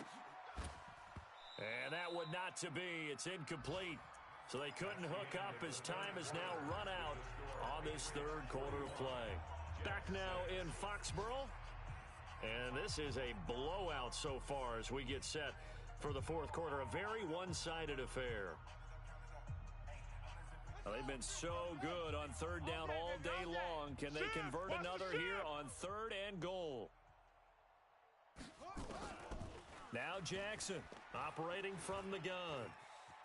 And that one not to be. It's incomplete. So they couldn't hook up as time has now run out on this third quarter of play. Back now in Foxborough. And this is a blowout so far as we get set for the fourth quarter. A very one-sided affair. Well, they've been so good on third down all day long. Can they convert another here on third and goal? Now Jackson operating from the gun.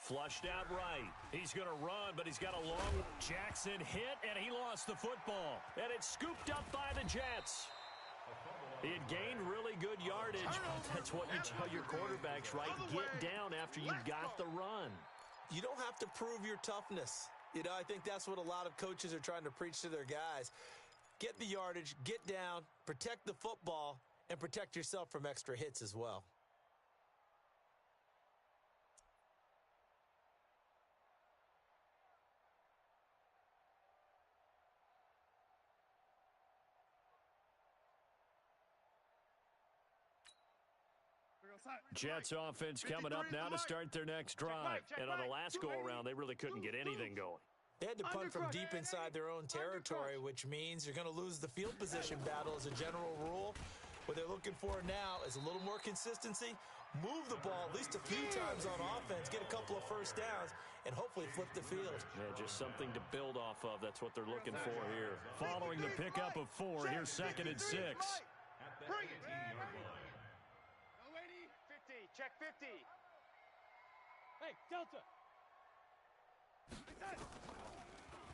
Flushed out right. He's going to run, but he's got a long... Jackson hit, and he lost the football. And it's scooped up by the Jets. He had gained really good yardage. That's what you tell your quarterbacks, right? Get down after you got the run. You don't have to prove your toughness. You know, I think that's what a lot of coaches are trying to preach to their guys. Get the yardage, get down, protect the football, and protect yourself from extra hits as well. Jets offense coming up now to start their next drive. And on the last go-around, they really couldn't get anything going. They had to punt from deep inside their own territory, which means you're going to lose the field position battle as a general rule. What they're looking for now is a little more consistency, move the ball at least a few times on offense, get a couple of first downs, and hopefully flip the field. Yeah, just something to build off of. That's what they're looking for here. Following the pickup of 4, here's second and 6. Bring it! 50, check 50. Hey, Delta.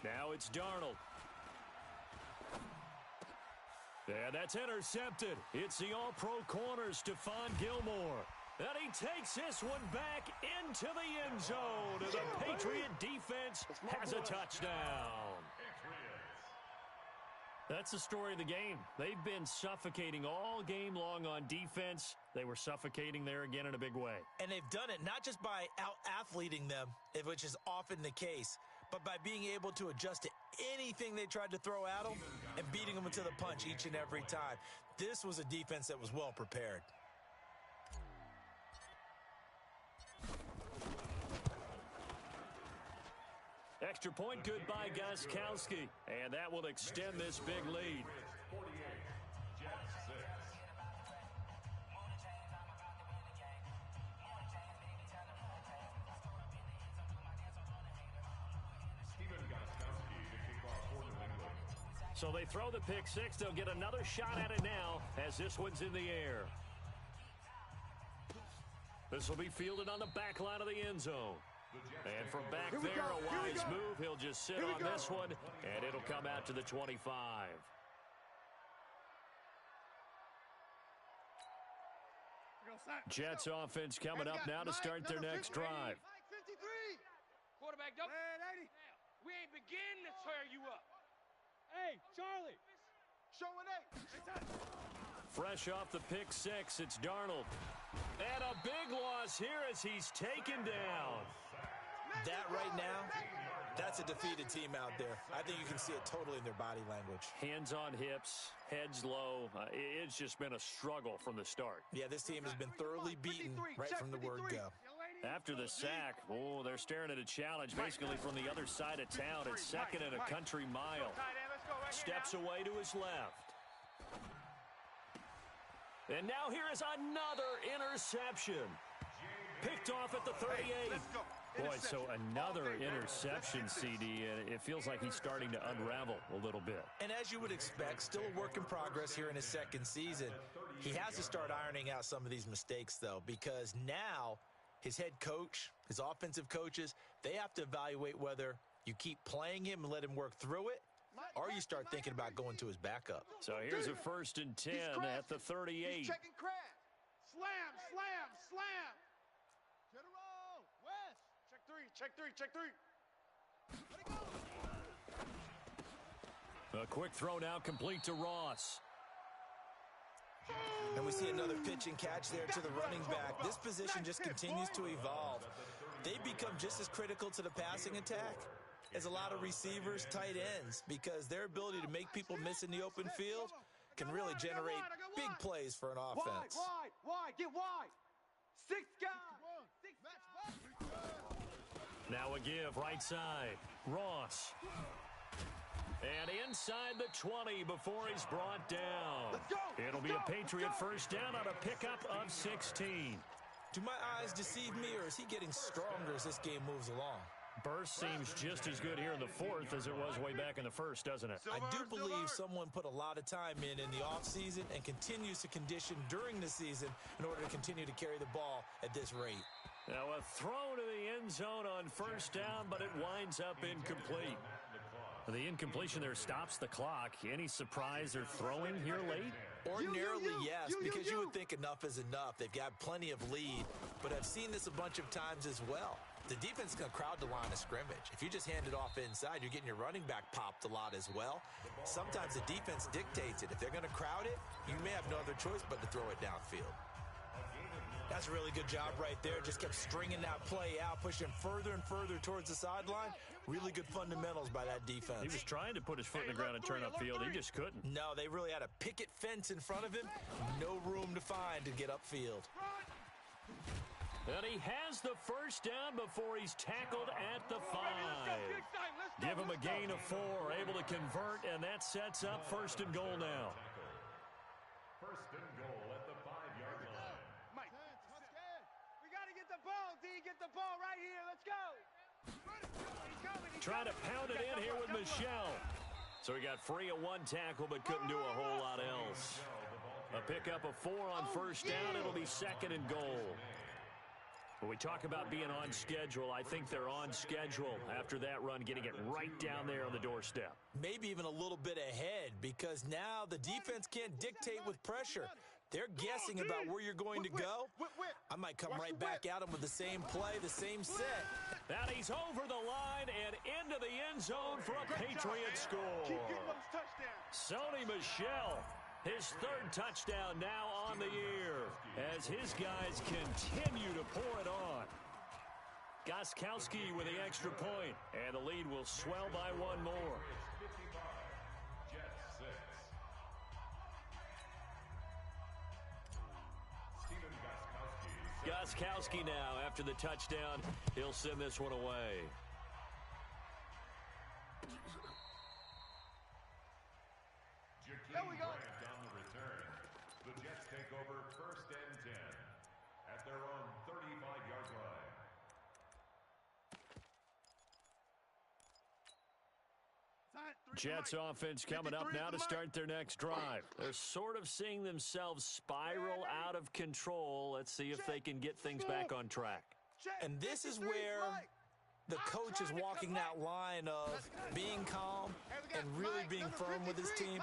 Now it's Darnold. And that's intercepted. It's the all-pro corner, Stephon Gilmore. And he takes this one back into the end zone. And the Patriot defense has a touchdown. That's the story of the game. They've been suffocating all game long on defense. They were suffocating there again in a big way. And they've done it not just by out-athleting them, which is often the case, but by being able to adjust to anything they tried to throw at them and beating them into the punch each and every time. This was a defense that was well prepared. Extra point good by Gostkowski. And that will extend this big lead. 48, Jets 6. Steven Gostkowski to kick off for New England. So they throw the pick six. They'll get another shot at it now as this one's in the air. This will be fielded on the back line of the end zone. And from back there, a wise move. He'll just sit on this one, and it'll come out to the 25. Jets offense coming up now to start their next drive. 53. Quarterback, don't. We ain't beginning to tear you up. Hey, Charlie. Showing 8. Fresh off the pick six, it's Darnold. And a big loss here as he's taken down. That right now, that's a defeated team out there. I think you can see it totally in their body language. Hands on hips, heads low. It's just been a struggle from the start. Yeah, this team has been thoroughly beaten right from the word go. After the sack, they're staring at a challenge basically from the other side of town. It's second and a country mile. Steps away to his left. And now here is another interception. Picked off at the 38. Hey, let's go. Boy, so another Okay, interception, CD, and it feels like he's starting to unravel a little bit. And as you would expect, still a work in progress here in his second season. He has to start ironing out some of these mistakes, though, because now his head coach, his offensive coaches, they have to evaluate whether you keep playing him and let him work through it, or you start thinking about going to his backup. So here's a 1st and 10 at the 38. He's checking crash. Slam, slam, slam. General, West. Check three, check three, check three. Let it go. A quick throw now complete to Ross. And we see another pitch and catch there to the running back. This position just continues to evolve. They become just as critical to the passing attack as a lot of receivers, tight ends, because their ability to make people miss in the open field can really generate big plays for an offense. Wide, get wide. 6 guys. Now a give right side. Ross. And inside the 20 before he's brought down. It'll be a Patriot first down on a pickup of 16. Do my eyes deceive me, or is he getting stronger as this game moves along? Burst seems just as good here in the 4th as it was way back in the 1st, doesn't it? I do believe someone put a lot of time in the offseason and continues to condition during the season in order to continue to carry the ball at this rate. Now a throw to the end zone on first down, but it winds up incomplete. The incompletion there stops the clock. Any surprise they're throwing here late? Ordinarily, yes, because you would think enough is enough. They've got plenty of lead, but I've seen this a bunch of times as well. The defense is going to crowd the line of scrimmage. If you just hand it off inside, you're getting your running back popped a lot as well. Sometimes the defense dictates it. If they're going to crowd it, you may have no other choice but to throw it downfield. That's a really good job right there. Just kept stringing that play out, pushing further and further towards the sideline. Really good fundamentals by that defense. He was trying to put his foot in the ground and turn upfield. He just couldn't. No, they really had a picket fence in front of him. No room to find to get upfield. And he has the first down before he's tackled at the 5. Give him a gain of 4, able to convert, and that sets up 1st and goal now. 1st and goal at the 5-yard line. Mike. We got to get the ball, D. Get the ball right here. Let's go. Trying to pound it in here with Michelle. So he got free of 1 tackle, but couldn't do a whole lot else. A pickup of 4 on first down. It'll be 2nd and goal. When we talk about being on schedule, I think they're on schedule after that run, getting it right down there on the doorstep. Maybe even a little bit ahead, because now the defense can't dictate with pressure. They're guessing about where you're going to go. I might come right back at them with the same play, the same set. And he's over the line and into the end zone for a Patriot score. Keep getting those touchdowns. Sony Michel, his 3rd touchdown now on the year as his guys continue to pour it on. Gostkowski with the extra point, and the lead will swell by 1 more. Jets 6. Steven Gostkowski now after the touchdown. He'll send this one away. There we go. On the return, the Jets take over 1st and 10 at their own 35-yard line. Jets offense coming up now to start their next drive. They're sort of seeing themselves spiral out of control. Let's see if they can get things back on track. And this is where the coach is walking that line of being calm and really being firm with his team.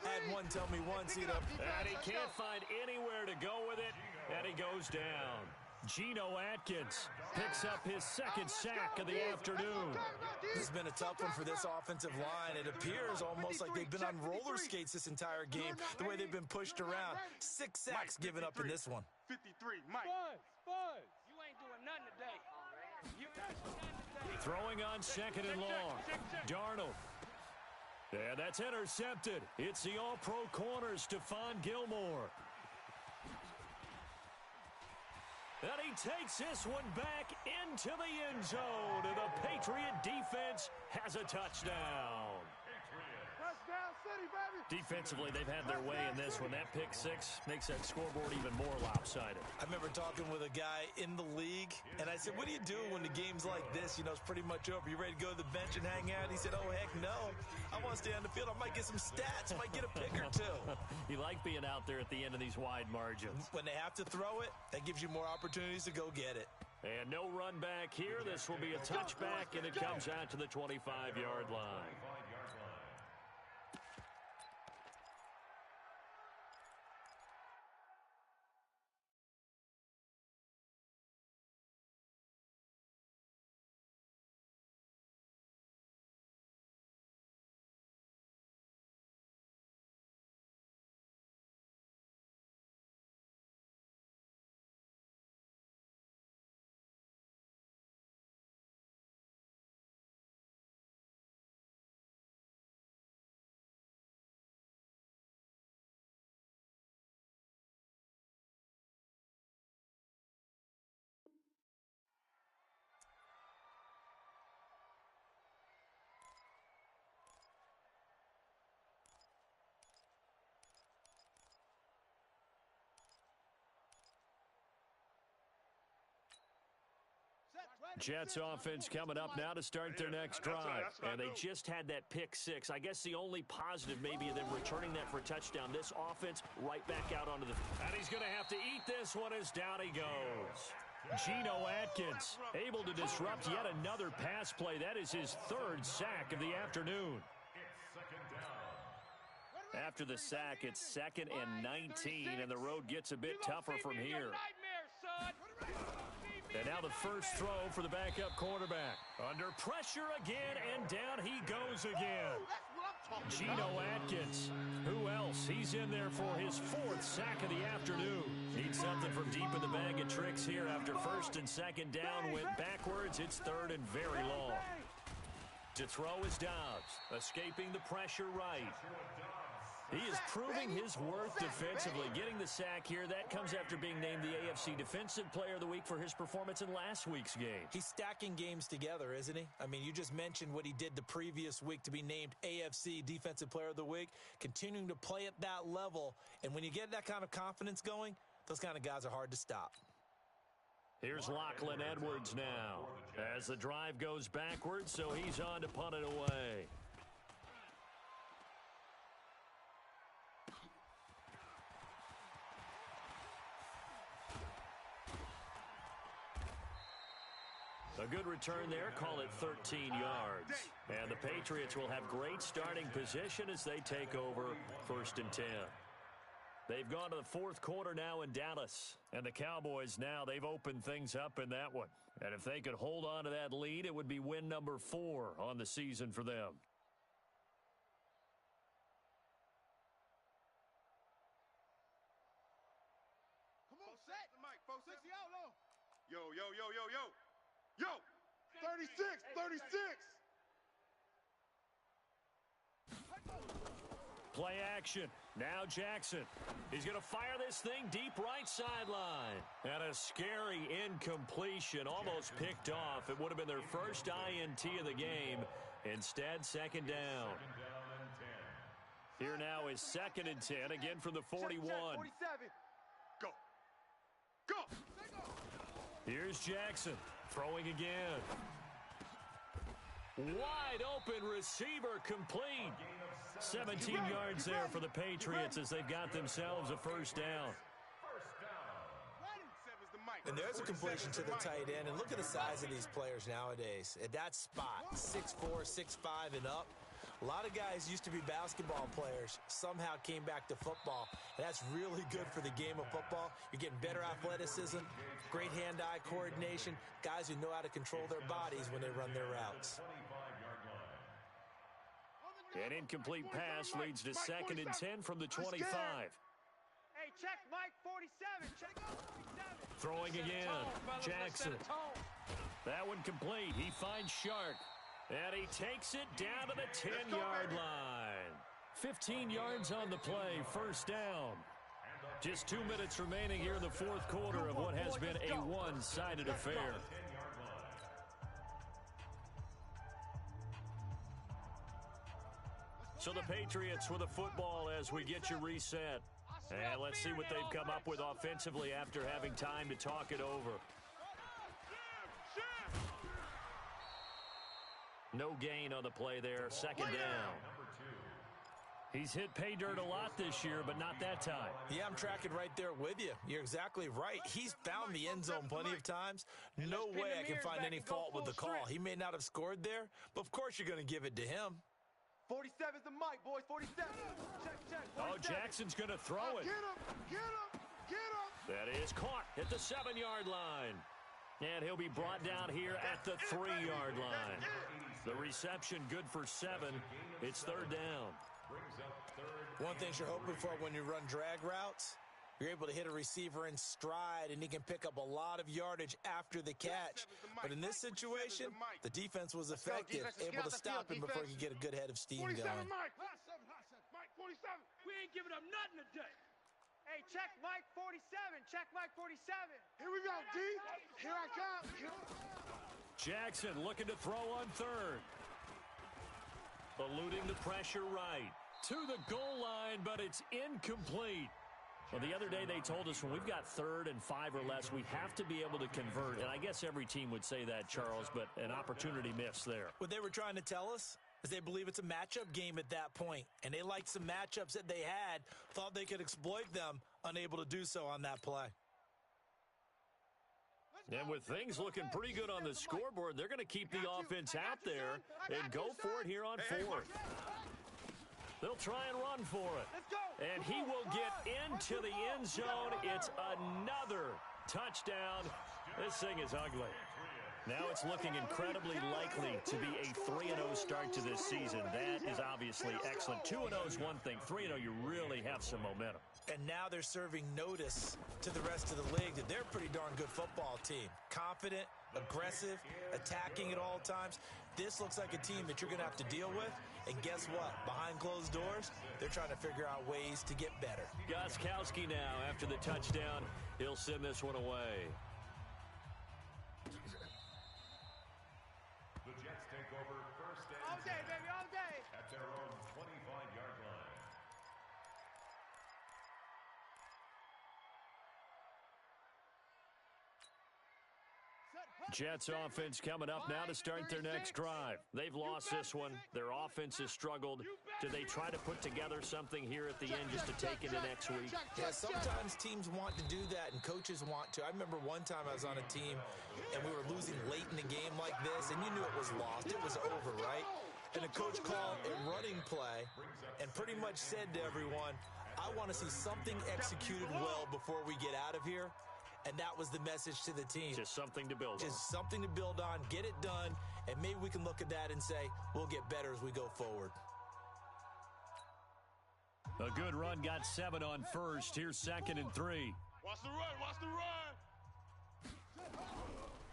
I had one tell me once, you know, and he can't find anywhere to go with it, and he goes down. Geno Atkins picks up his 2nd sack of the afternoon. This has been a tough one for this offensive line. It appears almost like they've been on roller skates this entire game, the way they've been pushed around. 6 sacks given up in this one. 53, Mike. Buzz. You ain't doing nothing today. You ain't doing nothing today. Throwing on 2nd and long. Darnold. And that's intercepted. It's the all-pro corner, Stephon Gilmore. And he takes this one back into the end zone. And the Patriot defense has a touchdown. Touchdown, City. Defensively, they've had their way in this one. That pick six makes that scoreboard even more lopsided. I remember talking with a guy in the league, and I said, what do you do when the game's like this? You know, it's pretty much over. You ready to go to the bench and hang out? He said, oh, heck no. I want to stay on the field. I might get some stats. I might get a pick or two. You like being out there at the end of these wide margins. When they have to throw it, that gives you more opportunities to go get it. And no run back here. This will be a touchback, and it comes out to the 25-yard line. Jets offense coming up now to start their next drive. And they just had that pick six. I guess the only positive maybe of them returning that for a touchdown. This offense right back out onto the... And he's going to have to eat this one as down he goes. Geno Atkins able to disrupt yet another pass play. That is his third sack of the afternoon. After the sack, it's 2nd and 19, and the road gets a bit tougher from here. And now the first throw for the backup quarterback. Under pressure again, and down he goes again. Geno Atkins. Who else? He's in there for his 4th sack of the afternoon. Needs something from deep in the bag of tricks here. After 1st and 2nd down, went backwards. It's 3rd and very long. To throw is Dobbs. Escaping the pressure right. He is proving his worth defensively. Getting the sack here, that comes after being named the AFC Defensive Player of the Week for his performance in last week's game. He's stacking games together, isn't he? I mean, you just mentioned what he did the previous week to be named AFC Defensive Player of the Week, continuing to play at that level. And when you get that kind of confidence going, those kind of guys are hard to stop. Here's Lachlan Edwards now as the drive goes backwards, so he's on to punt it away. A good return there, call it 13 yards. And the Patriots will have great starting position as they take over 1st and 10. They've gone to the 4th quarter now in Dallas. And the Cowboys now, they've opened things up in that one. And if they could hold on to that lead, it would be win number 4 on the season for them. Come on, set. Mike, 460 out low. Yo, yo, yo, yo, yo. Yo, 36, 36. Play action. Now Jackson. He's going to fire this thing deep right sideline. And a scary incompletion. Almost picked off. It would have been their first INT of the game. Instead, 2nd down. Here now is 2nd and 10. Again from the 41. 47. Go. Go. Here's Jackson. Throwing again. Wide open receiver complete. 17 yards there for the Patriots as they've got themselves a 1st down. And there's a completion to the tight end. And look at the size of these players nowadays. At that spot, 6'4", 6'5", and up. A lot of guys used to be basketball players, somehow came back to football. And that's really good for the game of football. You're getting better athleticism, great hand-eye coordination, guys who know how to control their bodies when they run their routes. An incomplete pass leads to 2nd and 10 from the 25. Hey, check Mike 47. Check out 47. Throwing again. Jackson. That one complete. He finds Shark. And he takes it down to the 10-yard line. 15 yards on the play, 1st down. Just 2 minutes remaining here in the 4th quarter of what has been a one-sided affair. So the Patriots with a football as we get you reset. And let's see what they've come up with offensively after having time to talk it over. No gain on the play there. Second down. He's hit pay dirt a lot this year, but not that time. Yeah, I'm tracking right there with you. You're exactly right. He's found the end zone plenty of times. No way I can find any fault with the call. He may not have scored there, but of course you're going to give it to him. 47's the mic, boys. 47. Check. 47. Oh, Jackson's going to throw it. Get him. That is caught at the 7-yard line. And he'll be brought down here at the 3-yard line. The reception good for 7. It's third down. One thing you're hoping for when you run drag routes, you're able to hit a receiver in stride, and he can pick up a lot of yardage after the catch. But in this situation, the defense was effective, able to stop him before he could get a good head of steam going. 47, Mike. Mike, 47. We ain't giving up nothing today. Hey, check Mike 47. Check Mike 47. Here we go, D. Here I come. Jackson looking to throw on third. Eluding the pressure right. To the goal line, but it's incomplete. Well, the other day they told us when we've got 3rd and 5 or less, we have to be able to convert. And I guess every team would say that, Charles, but an opportunity missed there. What they were trying to tell us is they believe it's a matchup game at that point, and they liked some matchups that they had, thought they could exploit them, unable to do so on that play. And with things looking pretty good on the scoreboard, they're going to keep the offense out there and go for it here on 4th. They'll try and run for it. And he will get into the end zone. It's another touchdown. This thing is ugly. Now it's looking incredibly likely to be a 3-0 start to this season. That is obviously excellent. 2-0 is one thing. 3-0, you really have some momentum. And now they're serving notice to the rest of the league that they're a pretty darn good football team. Confident, aggressive, attacking at all times. This looks like a team that you're going to have to deal with. And guess what? Behind closed doors, they're trying to figure out ways to get better. Gostkowski now after the touchdown. He'll send this one away. The Jets take over first and All day, 10 baby, all day. at their own 25-yard line. Jets offense coming up now to start their next drive. They've lost this one. Their offense has struggled. Do they try to put together something here at the end just to take into next week? Yeah, sometimes teams want to do that and coaches want to. I remember one time I was on a team and we were losing late in the game like this, and you knew it was lost. It was over, right? And the coach called a running play and pretty much said to everyone, I want to see something executed well before we get out of here. And that was the message to the team. Just something to build on. Just something to build on, get it done, and maybe we can look at that and say, we'll get better as we go forward. A good run, got 7 on first. Here's 2nd and 3. Watch the run. Watch the run.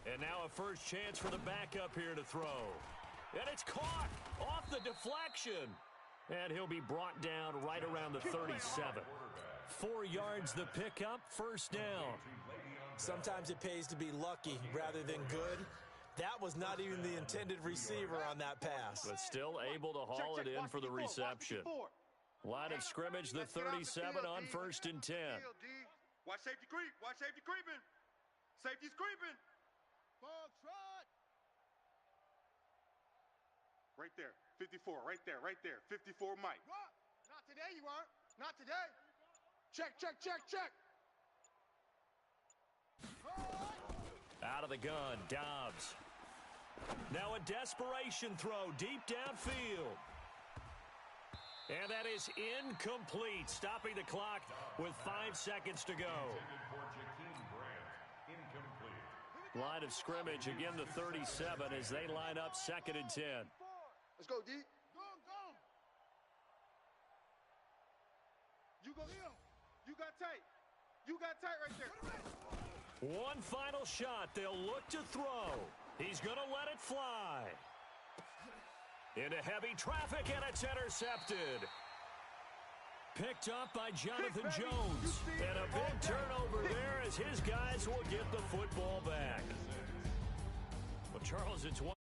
And now a first chance for the backup here to throw. And it's caught off the deflection. And he'll be brought down right around the 37. 4 yards the pickup, first down. Sometimes it pays to be lucky rather than good. That was not even the intended receiver on that pass. But still able to haul it in for the reception. Line of scrimmage, the 37 on 1st and 10. Watch safety creep. Watch safety creeping. Safety's creeping. Ball trot. Right there. 54. Right there. Right there. 54 Mike. Not today, you aren't. Not today. Check. Out of the gun, Dobbs. Now a desperation throw deep downfield. And that is incomplete, stopping the clock with 5 seconds to go. Line of scrimmage, again the 37 as they line up 2nd and 10. Let's go, D. Go. You go. You got tight. You got tight right there. One final shot. They'll look to throw. He's going to let it fly. Into heavy traffic, and it's intercepted. Picked up by Jonathan Jones. And a big turnover there as his guys will get the football back. Well, Charles, it's one.